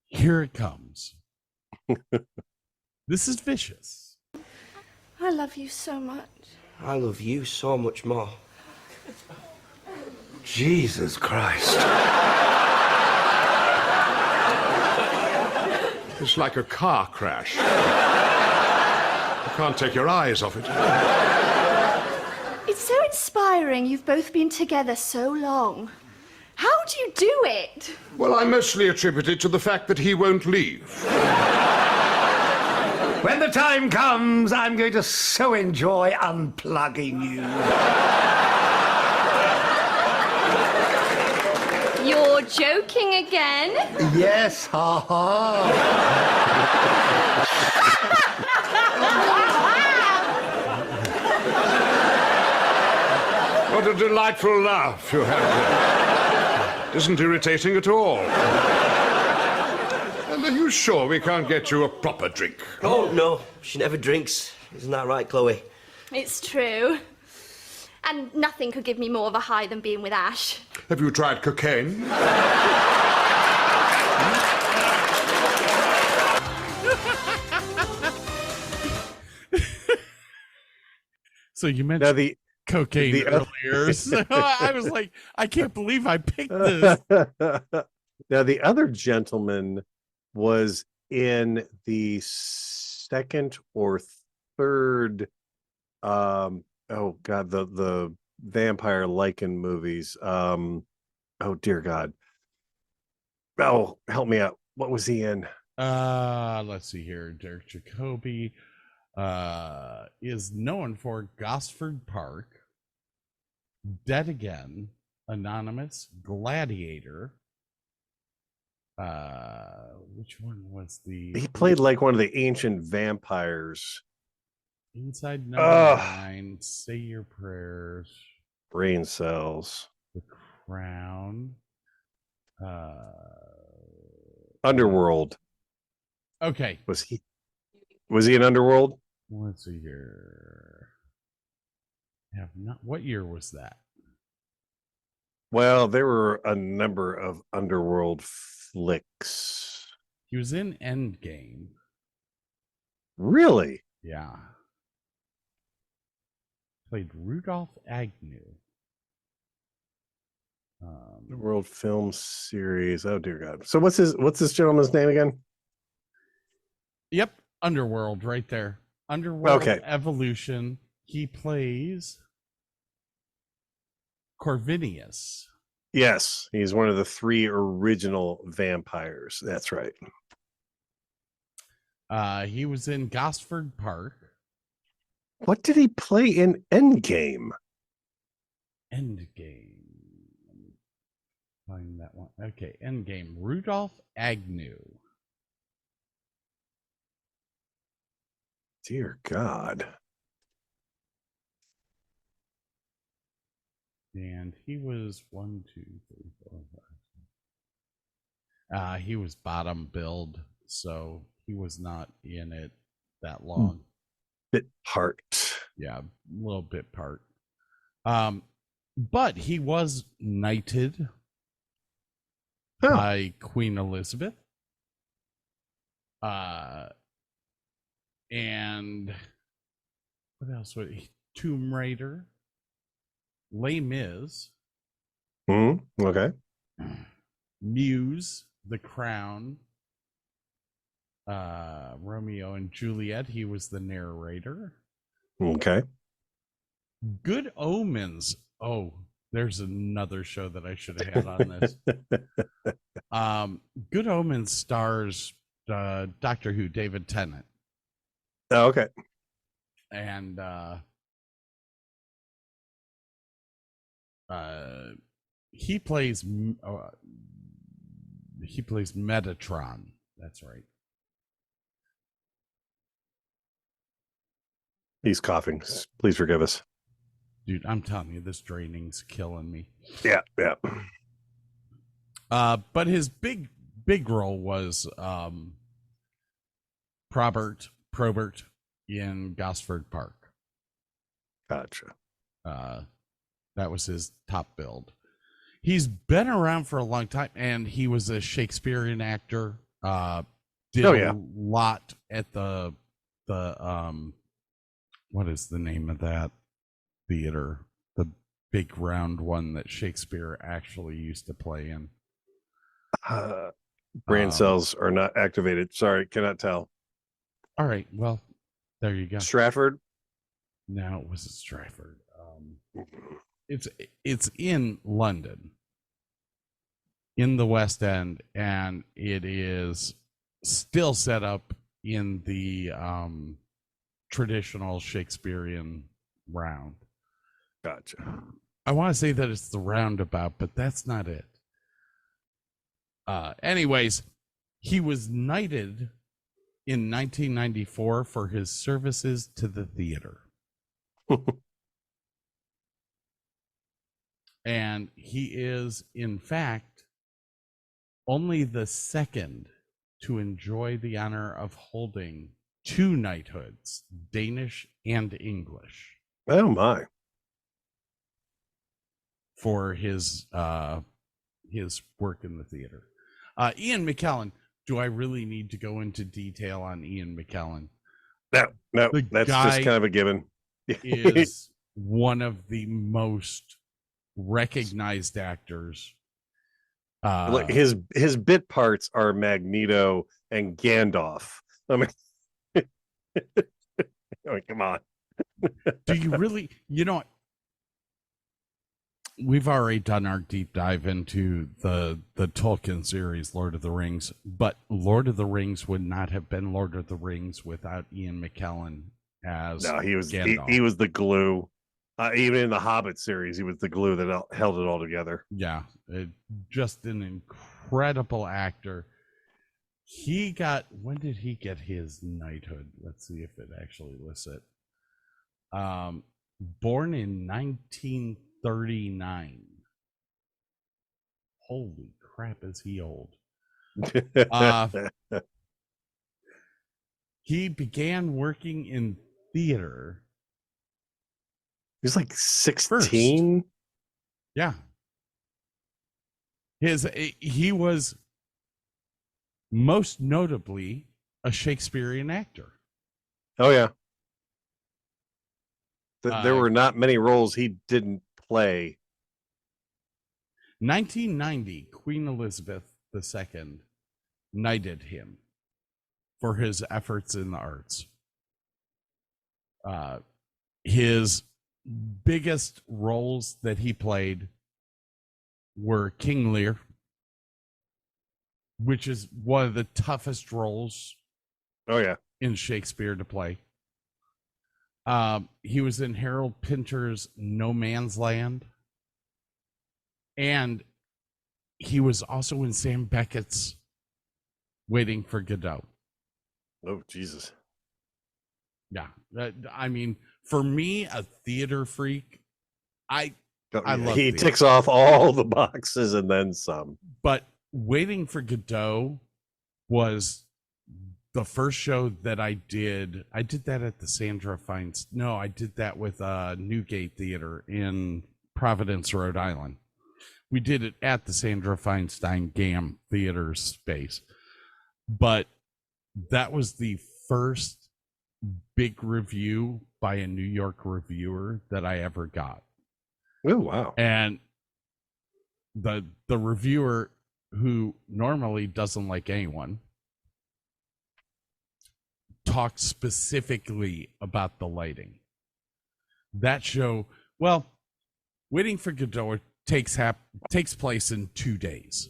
Here it comes. This is vicious. I love you so much. I love you so much more. Jesus Christ. It's like a car crash. You can't take your eyes off it. It's so inspiring you've both been together so long. How do you do it? Well, I mostly attribute it to the fact that he won't leave. When the time comes, I'm going to so enjoy unplugging you. You're joking again? Yes, ha ha. What a delightful laugh you have there. It isn't irritating at all. are you sure we can't get you a proper drink? Oh, no. She never drinks. Isn't that right, Chloe? It's true. And nothing could give me more of a high than being with Ash. Have you tried cocaine? So you mentioned the cocaine earlier. So I was like, I can't believe I picked this. Now, the other gentleman was in the second or third, oh God, the vampire Lycan movies. Oh dear God. Oh, help me out. What was he in? Let's see here. Derek Jacobi is known for Gosford Park, Dead Again, Anonymous, Gladiator. Which one was the? He played like one of the ancient vampires. Inside Number 9, Say Your Prayers, Brain Cells, The Crown, Underworld. Okay. Was he in Underworld? Let's see here. Have not. What year was that? Well, there were a number of Underworld flicks. He was in Endgame. Really? Yeah. Played Rudolph Agnew. World Film Series. Oh dear God. So what's this gentleman's name again? Yep, Underworld right there. Underworld Okay. Evolution. He plays Corvinus. Yes, he's one of the 3 original vampires. That's right. He was in Gosford Park. What did he play in Endgame? Endgame. Find that one. Okay, Endgame. Rudolph Agnew. Dear God. And he was 5. He was bottom billed, so he was not in it that long. Bit part. Yeah, a little bit part. But he was knighted by Queen Elizabeth. And what else was he? Tomb Raider. Les Mis. Okay. Muse, The Crown, Romeo and Juliet. He was the narrator. Okay. Good Omens. Oh, there's another show that I should have had on this. Good Omens stars Doctor Who, David Tennant. Oh, okay. And he plays Metatron. That's right. He's coughing. Please forgive us. Dude, I'm telling you, this draining's killing me. Yeah. But his big role was Probert in Gosford Park. Gotcha. That was his top build. He's been around for a long time, and he was a Shakespearean actor. Did a lot at the what is the name of that theater? The big round one that Shakespeare actually used to play in. Brain cells are not activated. Sorry, cannot tell. All right, well, there you go. Stratford? No, it wasn't Stratford. It's in London, in the West End, and it is still set up in the traditional Shakespearean round. Gotcha. I want to say that it's the roundabout, but that's not it. Anyways, he was knighted in 1994 for his services to the theater. And he is, in fact, only the second to enjoy the honor of holding 2 knighthoods, Danish and English. Oh my! For his work in the theater. Ian McKellen. Do I really need to go into detail on Ian McKellen? No, The that's guy just kind of a given. is one of the most recognized actors. Like his bit parts are Magneto and Gandalf. I mean, come on. Do you really? You know, we've already done our deep dive into the Tolkien series, Lord of the Rings, but Lord of the Rings would not have been Lord of the Rings without Ian McKellen as he was Gandalf. he was the glue. Even in the Hobbit series, he was the glue that held it all together. Yeah, just an incredible actor. He got, when did he get his knighthood? Let's see if it actually lists it. Born in 1939. Holy crap, is he old? He began working in theater. He's like 16. Yeah. He was most notably a Shakespearean actor. Oh yeah. There were not many roles he didn't play. 1990, Queen Elizabeth II knighted him for his efforts in the arts. His biggest roles that he played were King Lear, which is one of the toughest roles in Shakespeare to play. He was in Harold Pinter's No Man's Land, and he was also in Sam Beckett's Waiting for Godot. Oh, Jesus. Yeah. I mean, for me, a theater freak, I love he theater. ticks off all the boxes and then some. But Waiting for Godot was the first show that I did. I did that at the Sandra Feinstein. No, I did that with Newgate Theater in Providence, Rhode Island. We did it at the Sandra Feinstein GAM Theater space. But that was the first big review by a New York reviewer that I ever got. Oh, wow. And the reviewer, who normally doesn't like anyone, talked specifically about the lighting. That show, well, Waiting for Godot takes place in 2 days.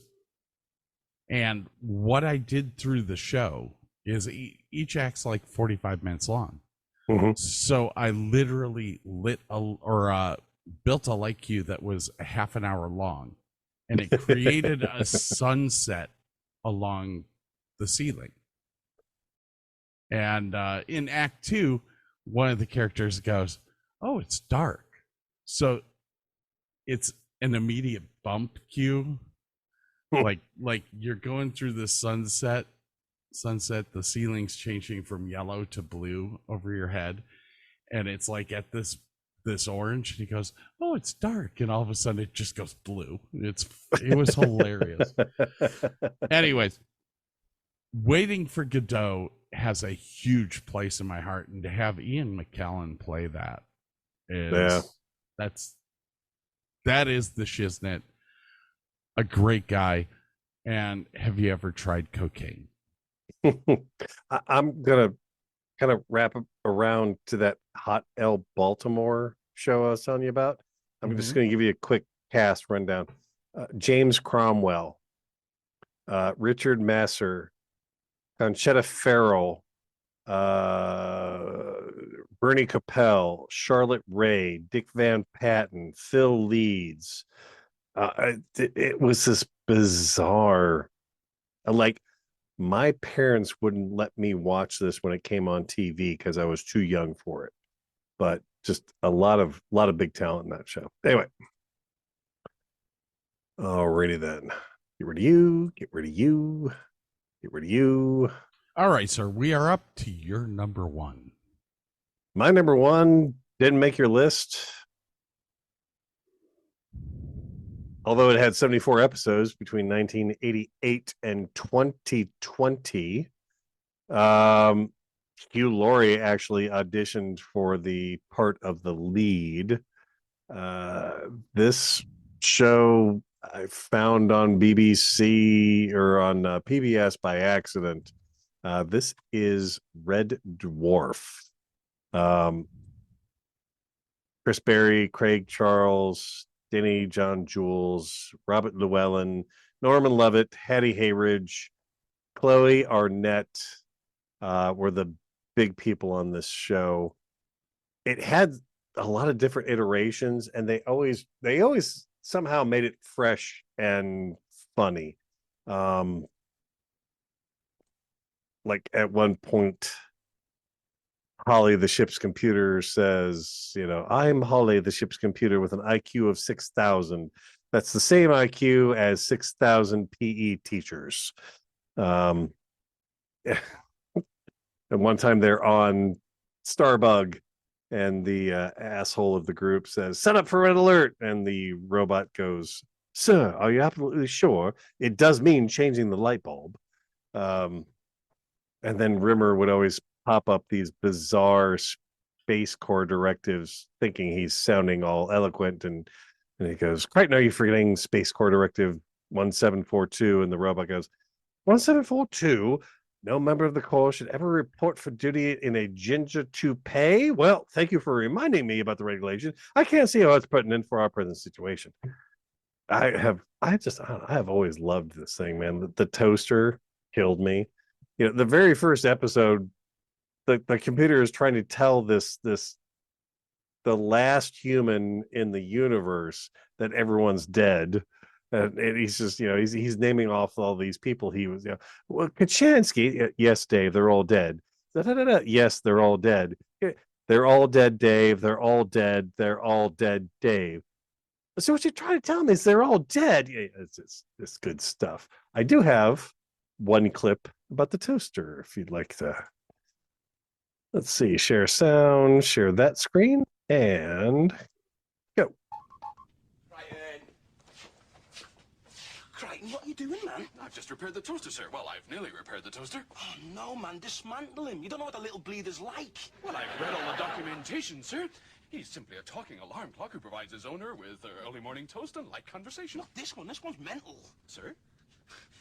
And what I did through the show is each act's like 45 minutes long. Mm-hmm. So I literally built a light cue that was a half an hour long, and it created a sunset along the ceiling. And in Act 2, one of the characters goes, "Oh, it's dark." So it's an immediate bump cue. like you're going through the sunset, the ceiling's changing from yellow to blue over your head, and it's like at this orange, and he goes, "Oh, it's dark," and all of a sudden it just goes blue. It was hilarious. Anyways, Waiting for Godot has a huge place in my heart, and to have Ian McKellen play that that is the shiznit. A great guy. And have you ever tried cocaine? I'm gonna kind of wrap up around to that Hot L Baltimore show I was telling you about. I'm just going to give you a quick cast rundown. James Cromwell, Richard Masur, Conchetta Farrell, Bernie Capel, Charlotte Ray, Dick Van Patten, Phil Leeds. It was this bizarre, like, my parents wouldn't let me watch this when it came on TV because I was too young for it. But just a lot of big talent in that show. Anyway, alrighty then. Get rid of you. Get rid of you. All right, sir. We are up to your number one. My number one didn't make your list. Although it had 74 episodes between 1988 and 2020. Hugh Laurie actually auditioned for the part of the lead. This show I found on BBC or on PBS by accident. This is Red Dwarf. Chris Berry, Craig Charles, Denny John Jules, Robert Llewellyn, Norman Lovett, Hattie Hayridge, Chloe Arnett were the big people on this show. It had a lot of different iterations, and they always somehow made it fresh and funny. Like at one point, Holly, the ship's computer, says, I'm Holly, the ship's computer, with an IQ of 6,000. That's the same IQ as 6,000 PE teachers. And one time they're on Starbug, and the asshole of the group says, set up for red alert. And the robot goes, sir, are you absolutely sure? It does mean changing the light bulb. And then Rimmer would always pop up these bizarre Space Corps directives, thinking he's sounding all eloquent. And he goes, Crichton, are you forgetting Space Corps Directive 1742? And the robot goes, 1742? No member of the Corps should ever report for duty in a ginger toupee? Well, thank you for reminding me about the regulation. I can't see how it's pertinent for our present situation. I have always loved this thing, man. The toaster killed me. The very first episode, the computer is trying to tell the last human in the universe that everyone's dead. And he's just, he's naming off all these people. He was, well, Kachansky, yes, Dave, they're all dead. Yes, they're all dead. They're all dead, Dave. They're all dead. They're all dead, Dave. So what you're trying to tell me is they're all dead. It's good stuff. I do have one clip about the toaster, if you'd like to. Let's see, share sound, share that screen, and go. Crichton, what are you doing, man? I've just repaired the toaster, sir. Well, I've nearly repaired the toaster. Oh, no, man, dismantle him. You don't know what a little bleeder's like. Well, I've read all the documentation, sir. He's simply a talking alarm clock who provides his owner with early morning toast and light conversation. Not this one. This one's mental. Sir?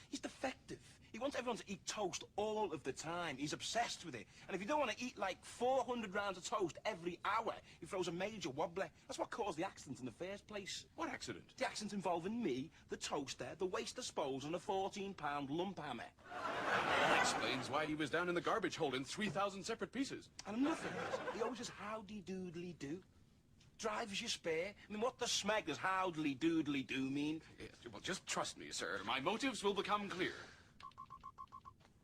He's defective. He wants everyone to eat toast all of the time. He's obsessed with it. And if you don't want to eat like 400 rounds of toast every hour, he throws a major wobbler. That's what caused the accident in the first place. What accident? The accident involving me, the toaster, the waste disposal, and a 14-pound lump hammer. That explains why he was down in the garbage hole in 3,000 separate pieces. And another thing is, he always says, howdy doodly do. Drive as you spare. I mean, what the smeg does howdly doodly do mean? Yes, well, just trust me, sir. My motives will become clear.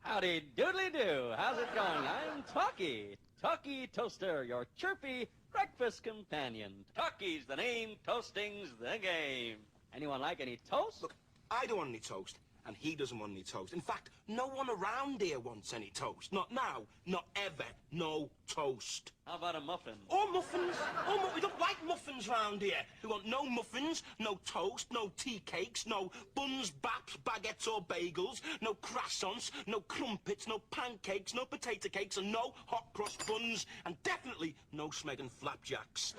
Howdy doodly do. How's it going? I'm Talkie. Talkie Toaster, your chirpy breakfast companion. Talkie's the name, toasting's the game. Anyone like any toast? Look, I don't want any toast, and he doesn't want any toast. In fact, no one around here wants any toast. Not now, not ever. No toast. How about a muffin? Or muffins. Oh, we don't like muffins round here. We want no muffins, no toast, no tea cakes, no buns, baps, baguettes or bagels, no croissants, no crumpets, no pancakes, no potato cakes, and no hot crust buns, and definitely no Smeg and flapjacks.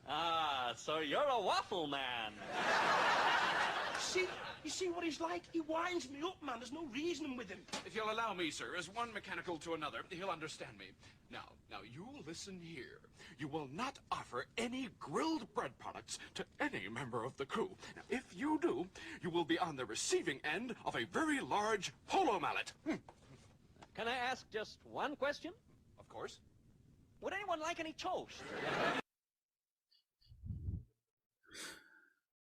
Ah, so you're a waffle man. You see what he's like? He winds me up, man. There's no reasoning with him. If you'll allow me, sir, as one mechanical to another, he'll understand me. Now, you listen here. You will not offer any grilled bread products to any member of the crew. Now, if you do, you will be on the receiving end of a very large polo mallet. Can I ask just one question? Of course. Would anyone like any toast?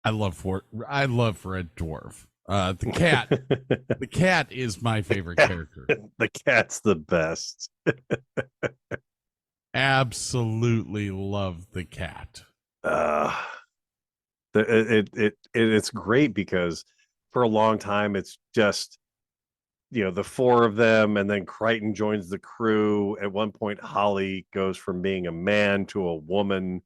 I love Red Dwarf. The cat is my favorite character. The cat's the best. Absolutely love the cat. It's great because for a long time it's just the four of them, and then Crichton joins the crew. At one point, Holly goes from being a man to a woman.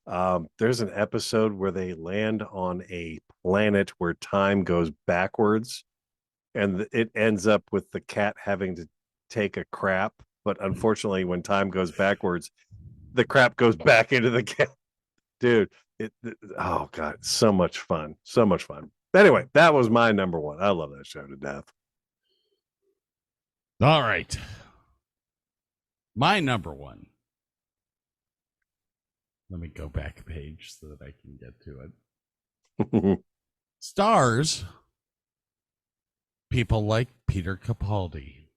There's an episode where they land on a planet where time goes backwards, and it ends up with the cat having to take a crap. But unfortunately, when time goes backwards, the crap goes back into the cat. Dude, oh God, so much fun. So much fun. Anyway, that was my number one. I love that show to death. All right. My number one. Let me go back a page so that I can get to it. Stars people like Peter Capaldi,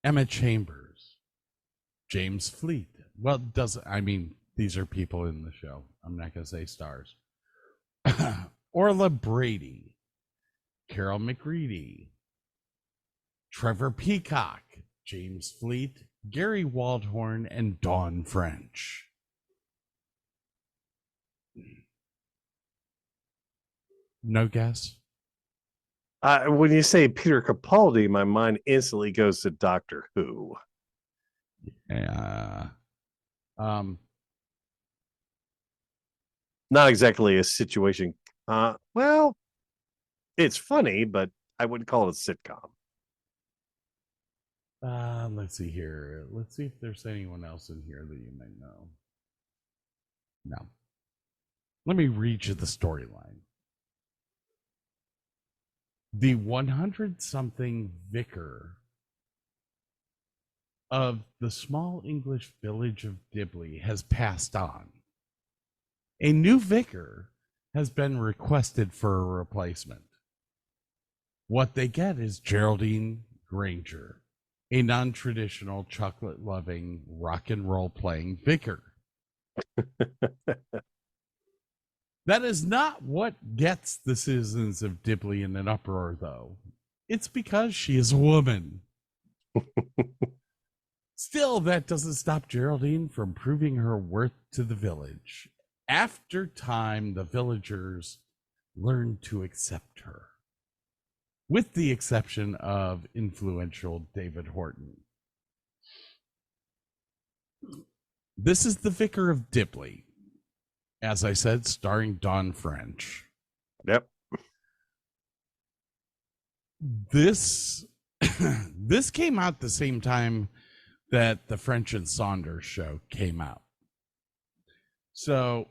Emma Chambers, James Fleet. Well, these are people in the show. I'm not going to say stars. Orla Brady, Carol McReady, Trevor Peacock, James Fleet, Gary Waldhorn, and Dawn French. No guess? When you say Peter Capaldi, my mind instantly goes to Doctor Who. Yeah. Not exactly a situation. Well, it's funny, but I wouldn't call it a sitcom. Let's see here. Let's see if there's anyone else in here that you might know. No. Let me read you the storyline. The 100-something vicar of the small English village of Dibley has passed on. A new vicar has been requested for a replacement. What they get is Geraldine Granger, a non-traditional, chocolate-loving, rock and roll-playing vicar. That is not what gets the citizens of Dibley in an uproar, though. It's because she is a woman. Still, that doesn't stop Geraldine from proving her worth to the village. After time, the villagers learn to accept her, with the exception of influential David Horton. This is the Vicar of Dibley. As I said, starring Dawn French. Yep. This came out the same time that the French and Saunders show came out. So,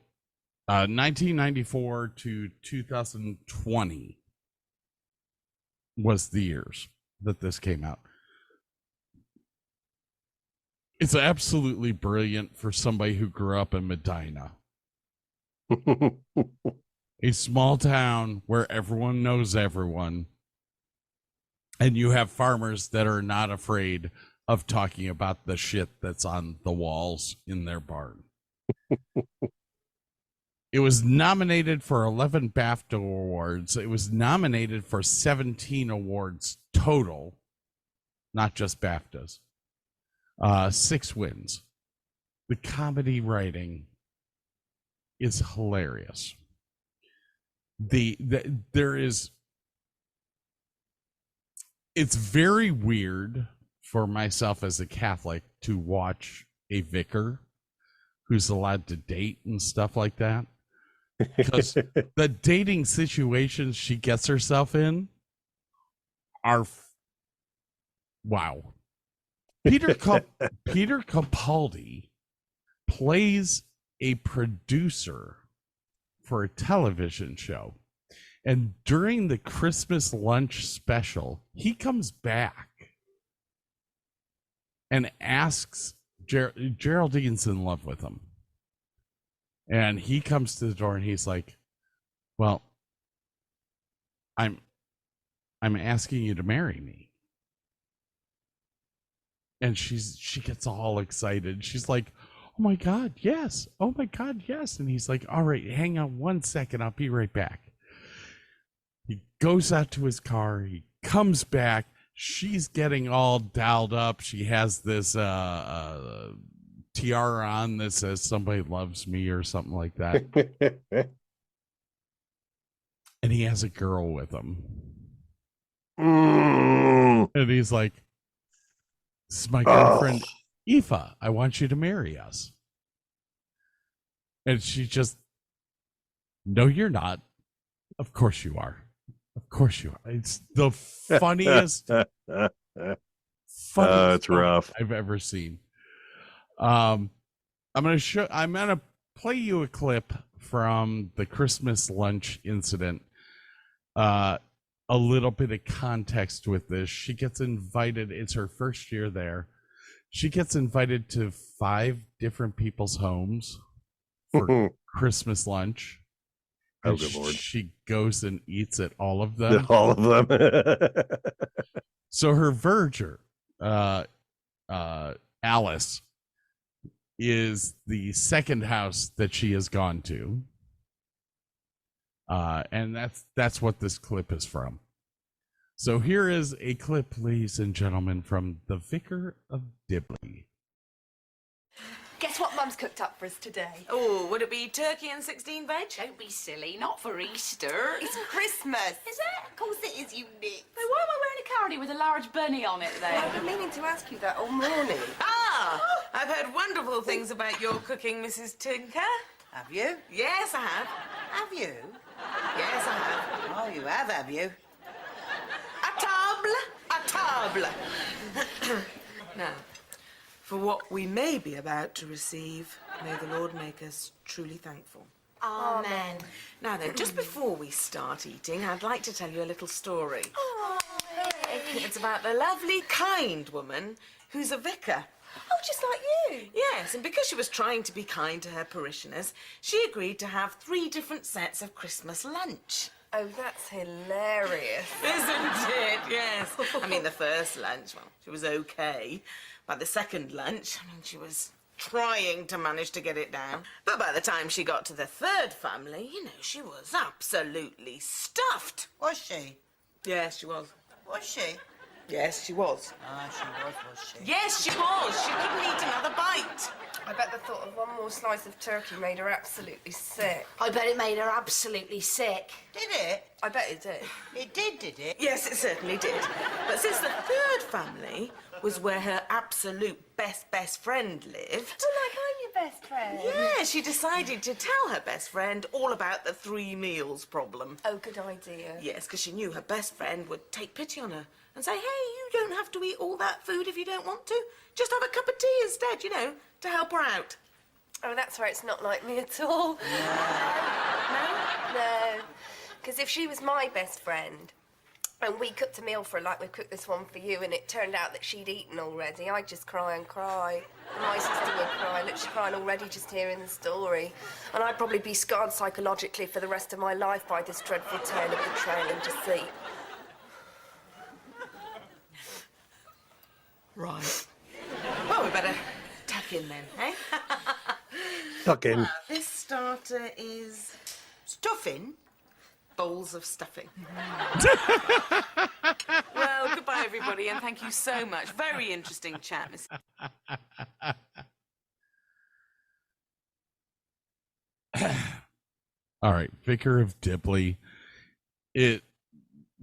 1994 to 2020 was the years that this came out. It's absolutely brilliant for somebody who grew up in Medina. A small town where everyone knows everyone, and you have farmers that are not afraid of talking about the shit that's on the walls in their barn. It was nominated for 11 BAFTA awards. It was nominated for 17 awards total, not just BAFTAs. 6 wins. The comedy writing is hilarious. It's very weird for myself as a Catholic to watch a vicar who's allowed to date and stuff like that, because the dating situations she gets herself in are wow. Peter Capaldi plays a producer for a television show, and during the Christmas lunch special, he comes back and asks Geraldine's in love with him, and he comes to the door and he's like, well, I'm asking you to marry me. And she gets all excited. She's like, oh my God, yes. Oh my God, yes. And he's like, all right, hang on 1 second. I'll be right back. He goes out to his car. He comes back. She's getting all dolled up. She has this tiara on that says somebody loves me or something like that. And he has a girl with him. And he's like, "This is my girlfriend, Aoife. I want you to marry us." And she just, "No, you're not. Of course you are. Of course you are." It's the funniest, it's rough I've ever seen. I'm gonna play you a clip from the Christmas lunch incident. A little bit of context with this. She gets invited. It's her first year there. She gets invited to 5 different people's homes for Christmas lunch. Oh, And good Lord. She goes and eats at all of them. All of them. So her verger, Alice, is the second house that she has gone to. And that's what this clip is from. So here is a clip, ladies and gentlemen, from The Vicar of Dibley. Guess what Mum's cooked up for us today? Oh, would it be turkey and 16 veg? Don't be silly, not for Easter. It's Christmas. Is it? Of course it is, you nit. So why am I wearing a cardi with a large bunny on it then? I've been meaning to ask you that all morning. I've heard wonderful things about your cooking, Mrs. Tinker. Have you? Yes, I have. Have you? Yes, I have. Oh, you have you? A table. Now, for what we may be about to receive, may the Lord make us truly thankful. Amen. Now then, just before we start eating, I'd like to tell you a little story. Oh, It's about the lovely, kind woman who's a vicar. Oh, just like you. Yes, and because she was trying to be kind to her parishioners, she agreed to have 3 different sets of Christmas lunch. Oh, that's hilarious. Isn't it? Yes. I mean, the first lunch, well, she was okay. By the second lunch, I mean, she was trying to manage to get it down. But by the time she got to the third family, you know, she was absolutely stuffed. Was she? Yes, she was. Was she? Yes, she was. Ah, she was she? Yes, she was. She couldn't eat another bite. I bet the thought of one more slice of turkey made her absolutely sick. I bet it made her absolutely sick. Did it? I bet it did. It did it? Yes, it certainly did. But since the third family was where her absolute best friend lived... Oh, like I'm your best friend. Yeah, she decided to tell her best friend all about the 3 meals problem. Oh, good idea. Yes, because she knew her best friend would take pity on her and say, hey, you don't have to eat all that food if you don't want to. Just have a cup of tea instead, you know, to help her out. Oh, that's where it's not like me at all. No. Because if she was my best friend and we cooked a meal for her like we cooked this one for you and it turned out that she'd eaten already, I'd just cry and cry. And my sister would cry. Look, she's crying already just hearing the story. And I'd probably be scarred psychologically for the rest of my life by this dreadful tale of betrayal and deceit. Right. Well, we better tuck in then, eh? Tuck in. This starter is stuffing. Bowls of stuffing. Well, goodbye, everybody, and thank you so much. Very interesting chat, Miss. All right, Vicar of Dibley.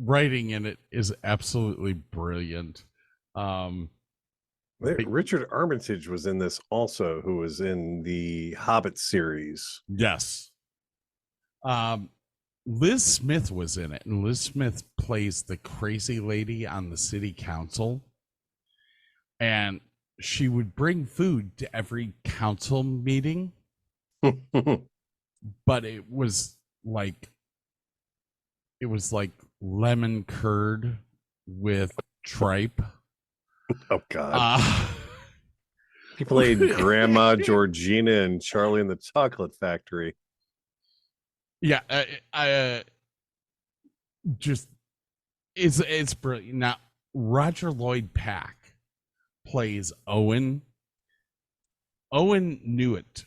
Writing in it is absolutely brilliant. Richard Armitage was in this also, who was in the Hobbit series. Yes. Liz Smith was in it, and Liz Smith plays the crazy lady on the city council. And she would bring food to every council meeting. But it was like lemon curd with tripe. Oh God. He played Grandma Georgina and Charlie in the Chocolate Factory. Yeah, it's brilliant. Now, Roger Lloyd Pack plays Owen. Owen Newitt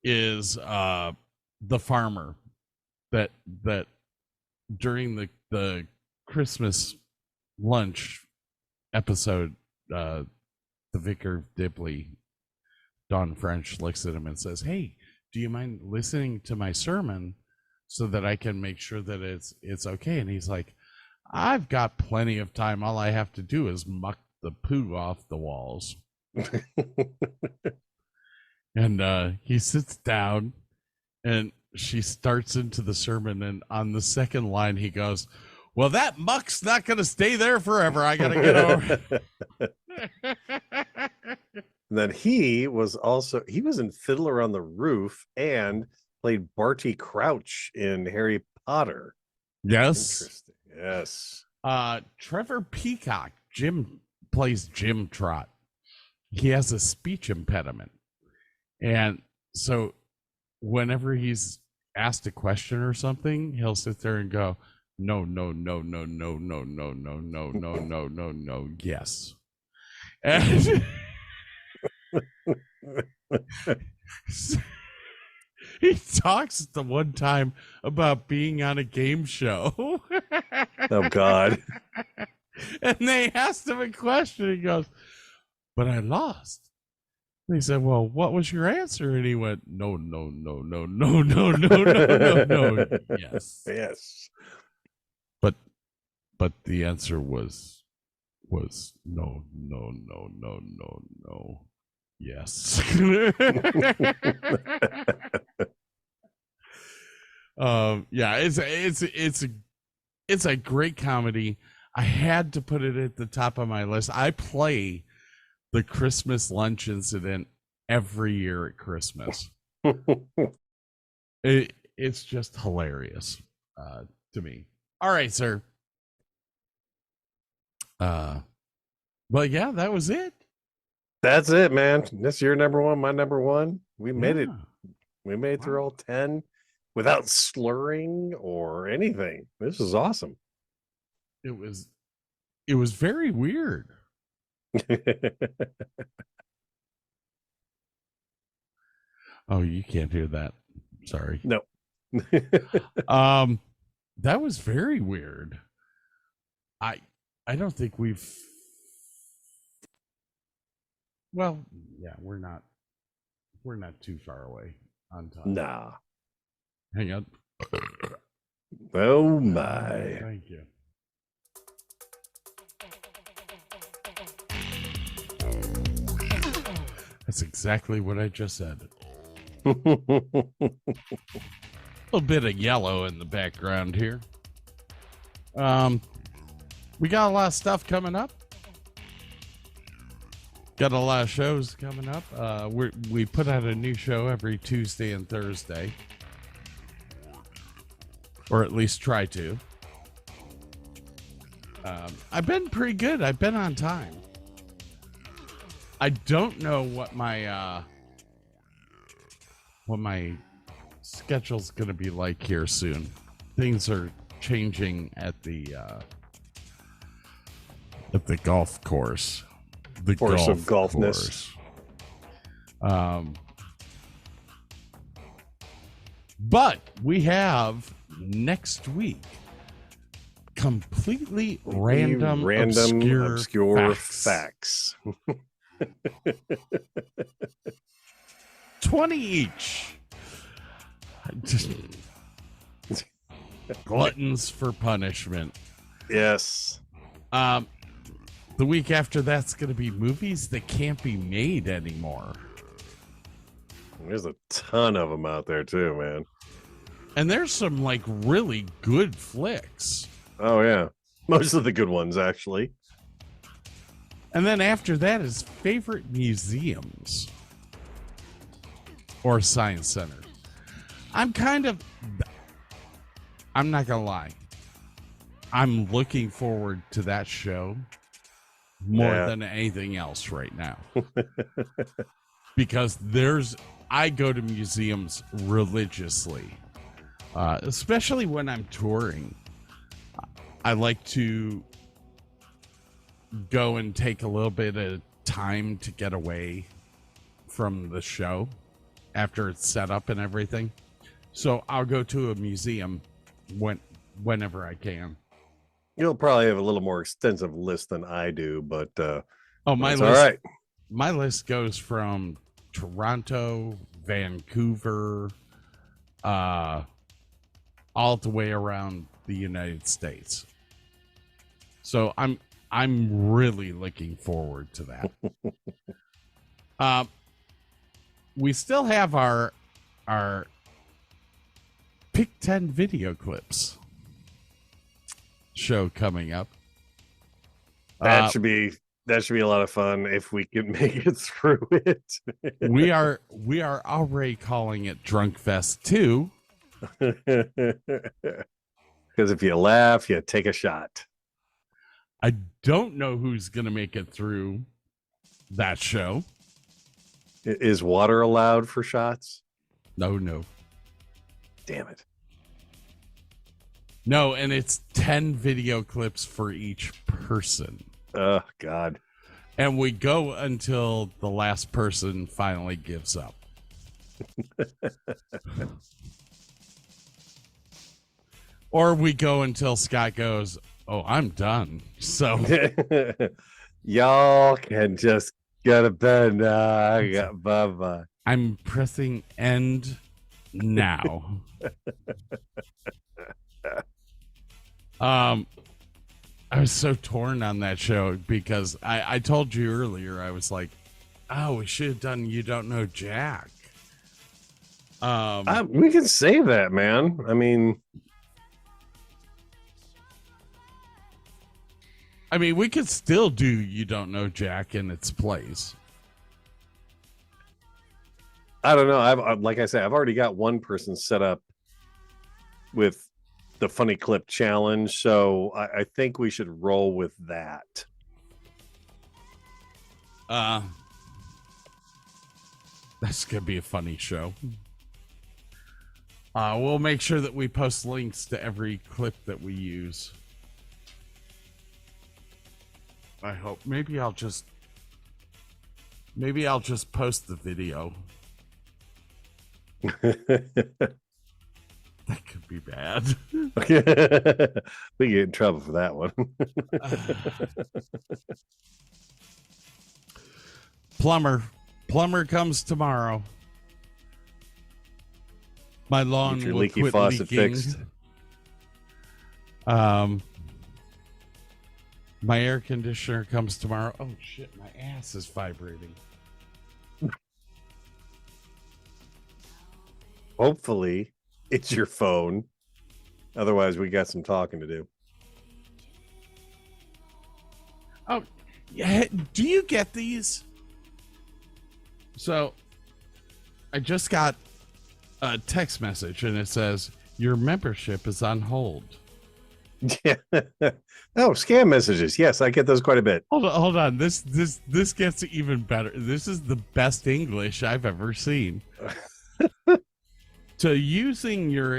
is the farmer that during the Christmas lunch episode, the Vicar of Dibley, Don French, looks at him and says, "Hey, do you mind listening to my sermon so that I can make sure that it's okay?" And he's like, I've got plenty of time. All I have to do is muck the poo off the walls. And he sits down and she starts into the sermon. And on the second line, he goes, well, that muck's not going to stay there forever. I got to get over. And then he was in Fiddler on the Roof and played Barty Crouch in Harry Potter. Yes. Interesting. Yes. Trevor Peacock, plays Jim Trot. He has a speech impediment. And so whenever he's asked a question or something, he'll sit there and go, no, yes. And he talks the one time about being on a game show. Oh, God. And they asked him a question. He goes, but I lost. And he said, well, what was your answer? And he went, no. Yes. Yes. But the answer was no. Yes. Yeah, it's a great comedy. I had to put it at the top of my list. I play the Christmas lunch incident every year at Christmas. It's just hilarious to me. All right, sir. But yeah, that was it. That's it, man. That's your number one, my number one. We made it. We made it through all 10 without slurring or anything. This is awesome. It was very weird. Oh, you can't hear that. Sorry. No. That was very weird. I don't think we've. Well, yeah, we're not too far away on time. Nah. Hang on. Oh my. Thank you. That's exactly what I just said. A little bit of yellow in the background here. We got a lot of stuff coming up. Got a lot of shows coming up. We put out a new show every Tuesday and Thursday. Or at least try to. I've been pretty good. I've been on time. I don't know what my schedule's going to be like here soon. Things are changing at the golf course. The course golf of golfness. Course. But we have next week completely random obscure facts. 20 each. Just gluttons for punishment. Yes. The week after that's going to be movies that can't be made anymore. There's a ton of them out there too, man. And there's some like really good flicks. Oh yeah. Most of the good ones actually. And then after that is favorite museums or science centers. I'm not gonna lie. I'm looking forward to that show more than anything else right now. Because I go to museums religiously, especially when I'm touring. I like to go and take a little bit of time to get away from the show after it's set up and everything. So I'll go to a museum whenever I can. You'll probably have a little more extensive list than I do, but my list, all right. My list goes from Toronto, Vancouver, all the way around the United States. So I'm really looking forward to that. We still have our Pick 10 video clips show coming up. That should be a lot of fun if we can make it through it. we are already calling it Drunk Fest 2. Because if you laugh, you take a shot. I don't know who's going to make it through that show. Is water allowed for shots? No. Damn it. No, and it's 10 video clips for each person. Oh, God. And we go until the last person finally gives up. Or we go until Scott goes, "Oh, I'm done." So y'all can just go to bed now. Bye-bye. I'm pressing end now. I was so torn on that show because I told you earlier, I was like, oh, we should have done You Don't Know Jack. We can save that, man. I mean, we could still do You Don't Know Jack in its place. I don't know. Like I said, I've already got one person set up with the funny clip challenge, so I think we should roll with that. That's gonna be a funny show. We'll make sure that we post links to every clip that we use. I hope. Maybe I'll just post the video. That could be bad. We get in trouble for that one. Plumber comes tomorrow. My lawn Get your will leaky quit faucet leaking. fixed. My air conditioner comes tomorrow. Oh shit, my ass is vibrating. Hopefully it's your phone. Otherwise, we got some talking to do. Oh, yeah. Do you get these? So, I just got a text message and it says, your membership is on hold. Yeah. Oh, scam messages. Yes, I get those quite a bit. Hold on. This gets even better. This is the best English I've ever seen. To using your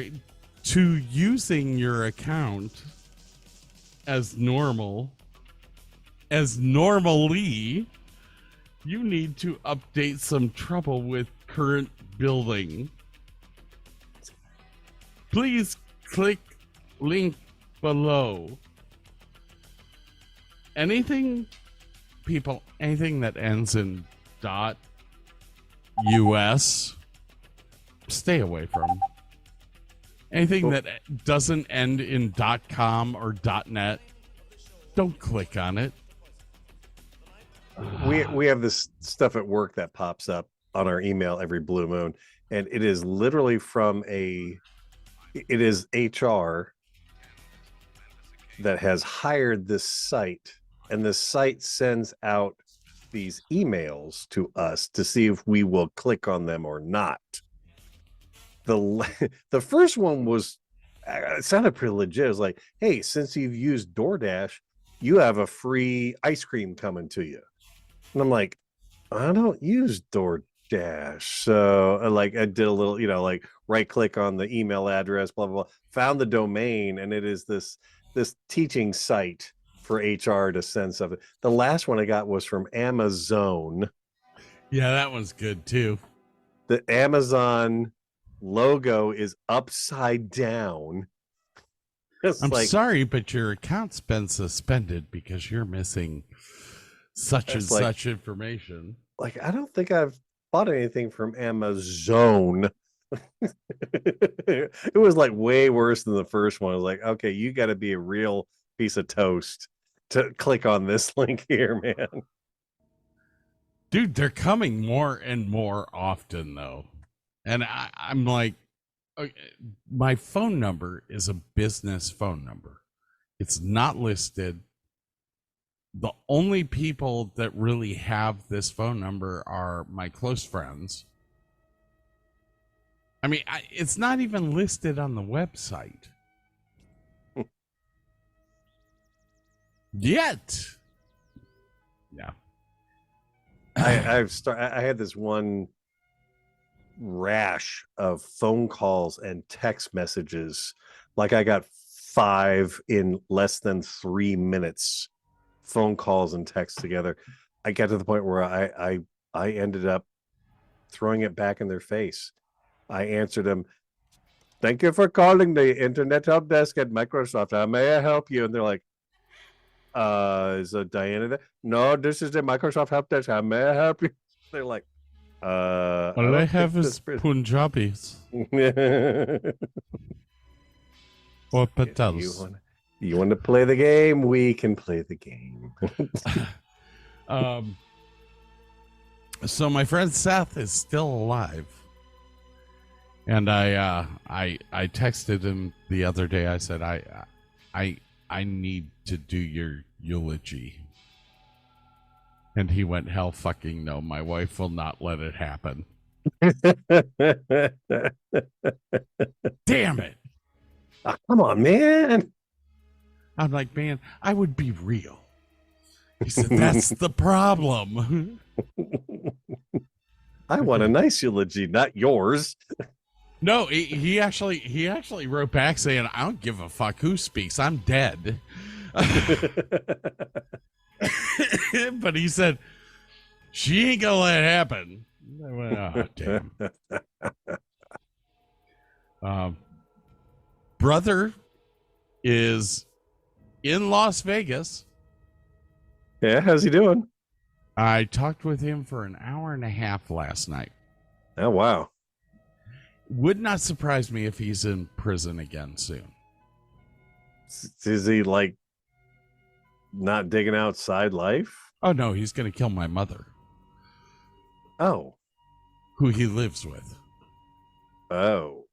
account as normally, you need to update some trouble with current building. Please click link below. Anything that ends in .us, stay away from. Anything that doesn't end in .com or .net, don't click on it. We have this stuff at work that pops up on our email every blue moon, and it is literally from it is HR that has hired this site, and the site sends out these emails to us to see if we will click on them or not. The first one was, it sounded pretty legit. It was like, hey, since you've used DoorDash, you have a free ice cream coming to you. And I'm like, I don't use DoorDash. So I did a little, like right click on the email address, blah, blah, blah, found the domain, and it is this teaching site for HR to send something. The last one I got was from Amazon. Yeah, that one's good too. The Amazon logo is upside down. I'm sorry, but your account's been suspended because you're missing such and such information. Like, I don't think I've bought anything from Amazon. It was like way worse than the first one. I was like, okay, you got to be a real piece of toast to click on this link here, man. Dude, they're coming more and more often, though. And I'm like, okay, my phone number is a business phone number. It's not listed. The only people that really have this phone number are my close friends. I mean, it's not even listed on the website. Yet. Yeah. I had this one rash of phone calls and text messages. Like I got 5 in less than 3 minutes. Phone calls and texts together. I got to the point where I ended up throwing it back in their face. I answered them, "Thank you for calling the Internet Help Desk at Microsoft. How may I help you?" And they're like, "Is Diana there?" "No, this is the Microsoft Help Desk. How may I help you?" They're like, all I have is Punjabis. Or Patels. You want to play the game? We can play the game. So my friend Seth is still alive. And I texted him the other day. I said, I need to do your eulogy. And he went, hell fucking no. My wife will not let it happen. Damn it. Oh, come on, man. I'm like, man, I would be real. He said, that's the problem. I want a nice eulogy, not yours. No, he actually wrote back saying, I don't give a fuck who speaks. I'm dead. But he said, she ain't gonna let it happen. I went, oh, damn. Brother is in Las Vegas. Yeah, how's he doing? I talked with him for an hour and a half last night. Oh, wow. Would not surprise me if he's in prison again soon. Is he like not digging outside life? Oh, no, he's going to kill my mother. Oh. Who he lives with. Oh.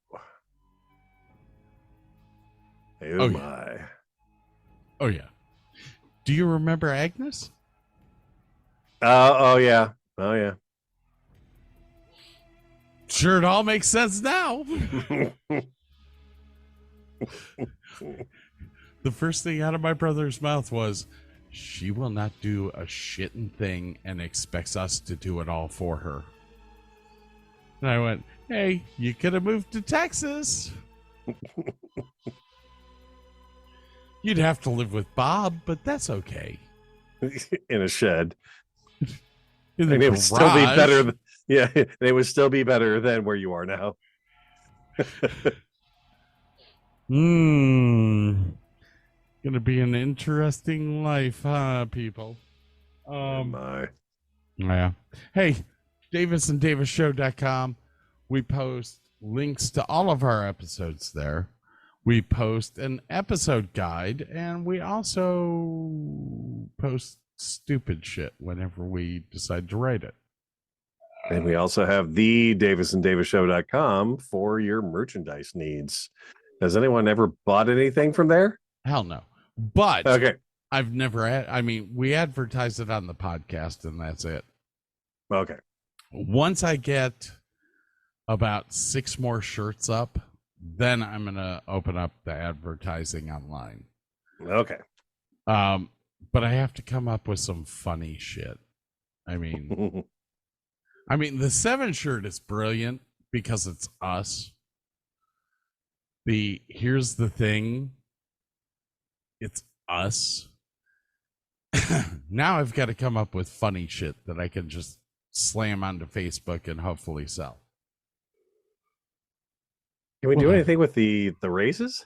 Oh, my. Yeah. Oh, yeah. Do you remember Agnes? Oh, yeah. Oh, yeah. Sure, it all makes sense now. The first thing out of my brother's mouth was, she will not do a shitting thing and expects us to do it all for her. And I went, hey, you could have moved to Texas. You'd have to live with Bob, but that's okay. In a shed. In the and it would still be garage. better. Yeah, it would still be better than where you are now. Gonna be an interesting life, huh, people? Yeah. Hey, DavisandDavisShow.com. We post links to all of our episodes there. We post an episode guide, and we also post stupid shit whenever we decide to write it. And we also have the DavisandDavisShow.com for your merchandise needs. Has anyone ever bought anything from there? Hell no. But okay, I've never we advertise it on the podcast and that's it. Okay. Once I get about 6 more shirts up, then I'm going to open up the advertising online. Okay. But I have to come up with some funny shit. I mean, the 7 shirt is brilliant because it's us. Here's the thing. It's us. Now I've got to come up with funny shit that I can just slam onto Facebook and hopefully sell. Can we do anything with the races?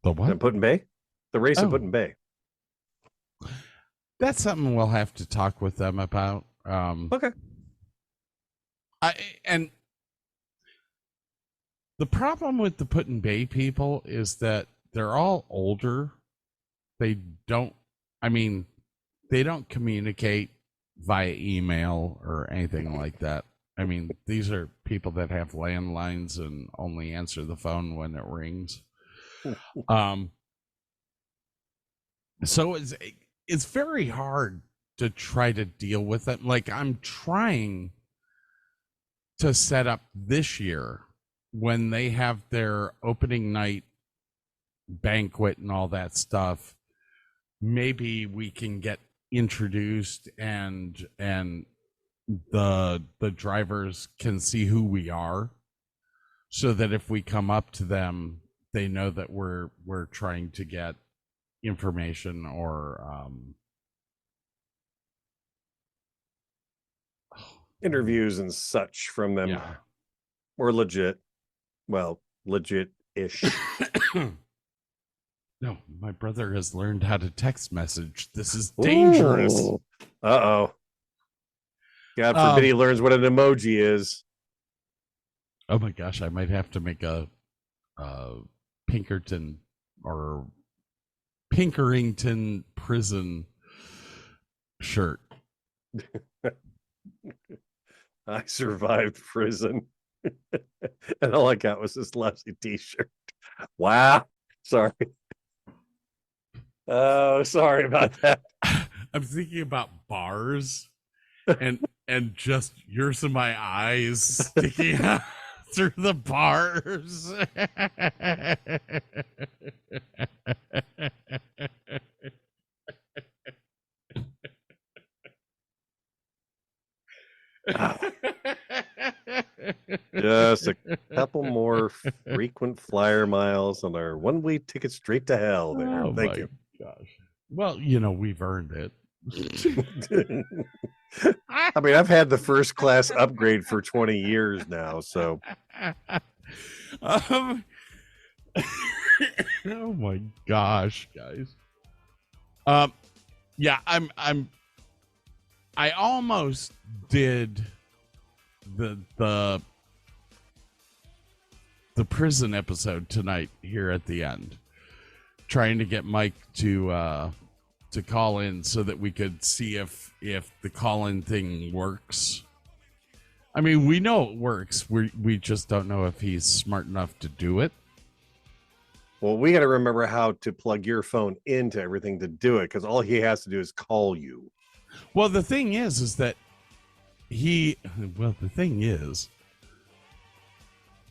The what? In Put in Bay? The race of Put in Bay. That's something we'll have to talk with them about. Okay. And the problem with the Put in Bay people is that they're all older. they don't, I mean, they don't communicate via email or anything like that. I mean, these are people that have landlines and only answer the phone when it rings. So it's very hard to try to deal with it. Like, I'm trying to set up this year when they have their opening night banquet and all that stuff. Maybe we can get introduced and the drivers can see who we are, so that if we come up to them, they know that we're trying to get information or interviews and such from them. Yeah. Or legit. Well, legit-ish. No, my brother has learned how to text message. This is dangerous. Ooh. Uh-oh. God forbid he learns what an emoji is. Oh my gosh, I might have to make a Pinkerton or Pinkerington prison shirt. I survived prison. And all I got was this lousy t-shirt. Wow. Sorry. Oh, sorry about that. I'm thinking about bars and just yours and my eyes sticking out through the bars. Just a couple more frequent flyer miles on our one-way ticket straight to hell there. Oh, Thank my you. gosh. Well, you know, we've earned it. I mean, I've had the first class upgrade for 20 years now, so. Oh my gosh, guys. Yeah, I almost did the prison episode tonight here at the end, trying to get Mike to call in so that we could see if the call-in thing works. I mean, we know it works. We just don't know if he's smart enough to do it. Well, we got to remember how to plug your phone into everything to do it, because all he has to do is call you. Well, the thing is that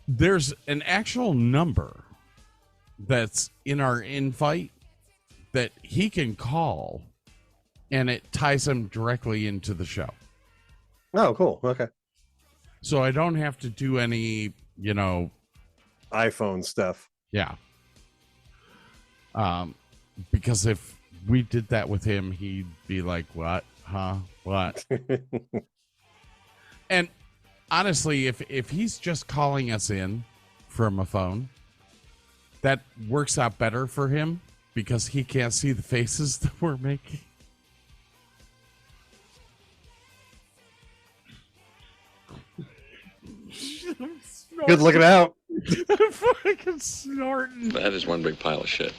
there's an actual number that's in our invite that he can call, and it ties him directly into the show. Oh, cool. Okay. So I don't have to do any, iPhone stuff. Yeah. Because if we did that with him, he'd be like, what? Huh? What? And honestly, if he's just calling us in from a phone, that works out better for him because he can't see the faces that we're making. Good looking out. I'm fucking snorting. That is one big pile of shit.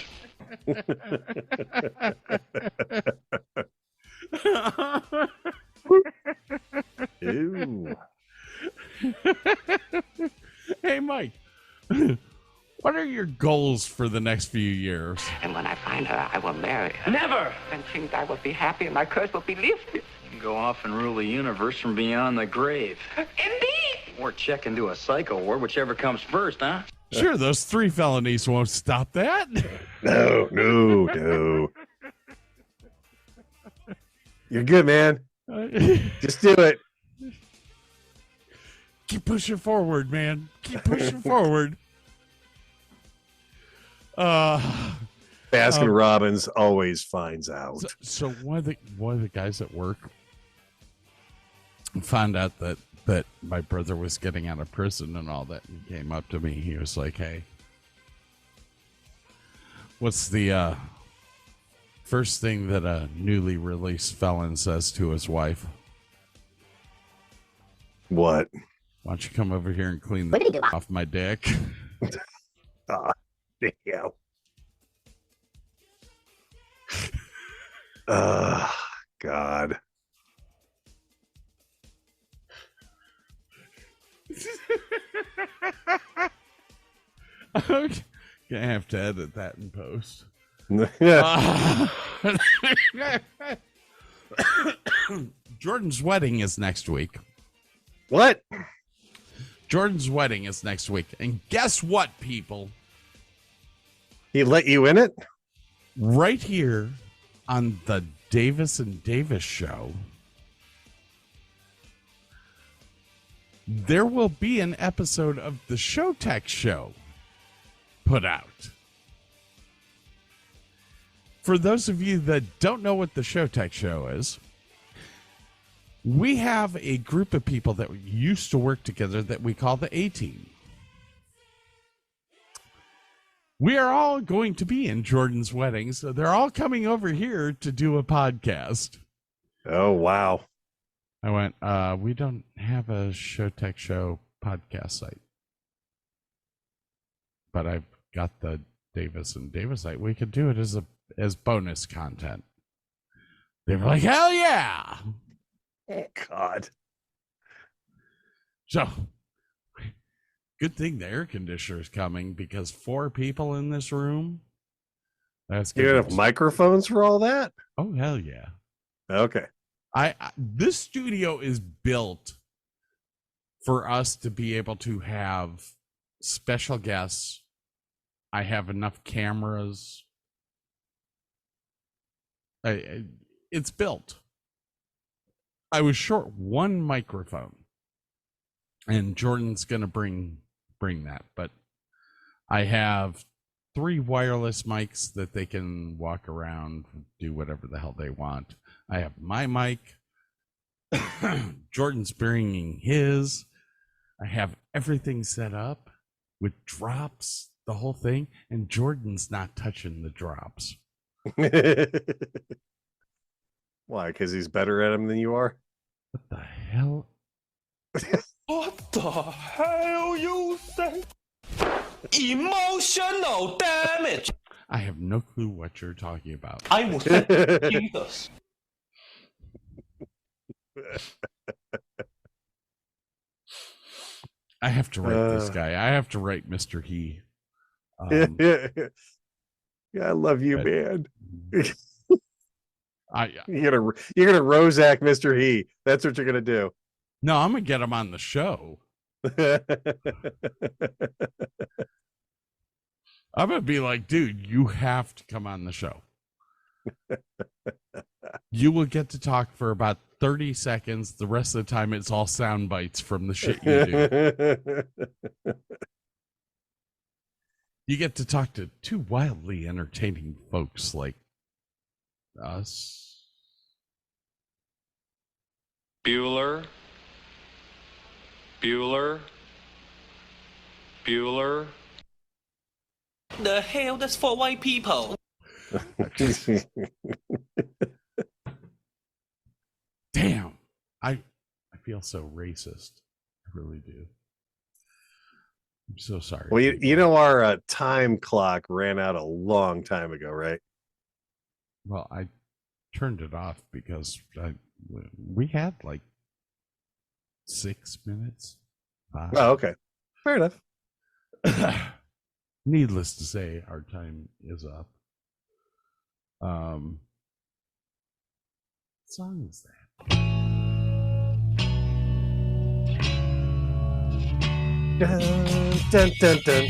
Ew. Hey, Mike, what are your goals for the next few years? And when I find her, I will marry her. Never! Then things I will be happy and my curse will be lifted. Go off and rule the universe from beyond the grave. Indeed! Or check into a psycho ward, whichever comes first, huh? Sure, those 3 felonies won't stop that. No. You're good, man. Just do it. Keep pushing forward, man. Keep pushing forward. Baskin Robbins always finds out. So one of the guys at work found out that my brother was getting out of prison and all that, and he came up to me. He was like, "Hey, what's the first thing that a newly released felon says to his wife?" What? Why don't you come over here and clean the off my dick? Ah, damn. God. I'm gonna have to edit that in post. Jordan's wedding is next week. What? Jordan's wedding is next week. And guess what, people? He let you in it? Right here on the Davis and Davis show, there will be an episode of the Showtech show put out. For those of you that don't know what the Showtech show is, we have a group of people that used to work together that we call the A-Team. We are all going to be in Jordan's wedding, so they're all coming over here to do a podcast. Oh, wow. I went, we don't have a Showtech show podcast site. But I've got the Davis and Davis site. We could do it as bonus content. They were like, hell yeah! God. So, good thing the air conditioner is coming, because 4 people in this room. That's You have microphones for all that? Oh, hell yeah. Okay. This studio is built for us to be able to have special guests. I have enough cameras. It's built. I was short 1 microphone, and Jordan's gonna bring that, but I have 3 wireless mics that they can walk around, do whatever the hell they want. I have my mic. Jordan's bringing his. I have everything set up with drops, the whole thing, and Jordan's not touching the drops. Why? Because he's better at them than you are? What the hell? What the hell you say? Emotional damage. I have no clue what you're talking about. I will say Jesus. I have to write this guy. I have to write Mr. He. Yeah, I love you, man. You're gonna Rozak Mr. He. That's what you're gonna do. No, I'm gonna get him on the show. I'm gonna be like, dude, you have to come on the show. You will get to talk for about 30 seconds. The rest of the time, it's all sound bites from the shit you do. You get to talk to 2 wildly entertaining folks like us. Bueller. The hell, that's for white people. Damn. I feel so racist. I really do. I'm so sorry. Well, you know our time clock ran out a long time ago, right? Well, I turned it off because we had like 6 minutes. 5. Oh, okay. Fair enough. Needless to say, our time is up. What song is that? Dun, dun, dun, dun.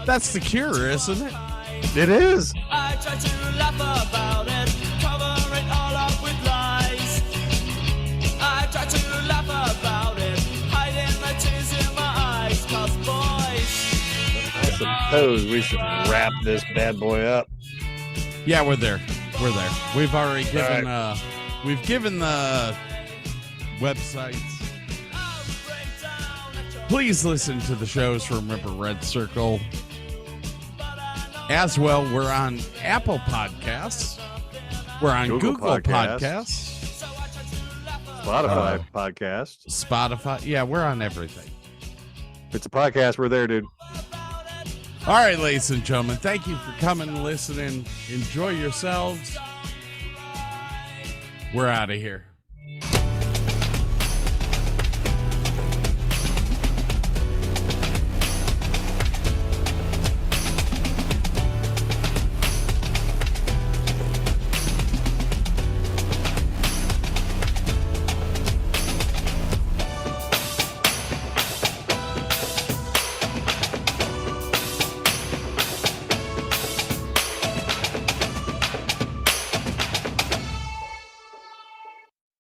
That's The Cure, isn't it? It is. I try to laugh about it, cover it all up with lies. I try to laugh about it, hiding my tears in my eyes, 'cause boys. I suppose we should wrap this bad boy up. Yeah, we're there. We're there. We've already given we've given the websites. Please listen to the shows. Remember Red Circle. As well, we're on Apple Podcasts. We're on Google Podcasts. Spotify podcast. Spotify. Yeah, we're on everything. If it's a podcast, we're there, dude. All right, ladies and gentlemen, thank you for coming and listening. Enjoy yourselves. We're out of here.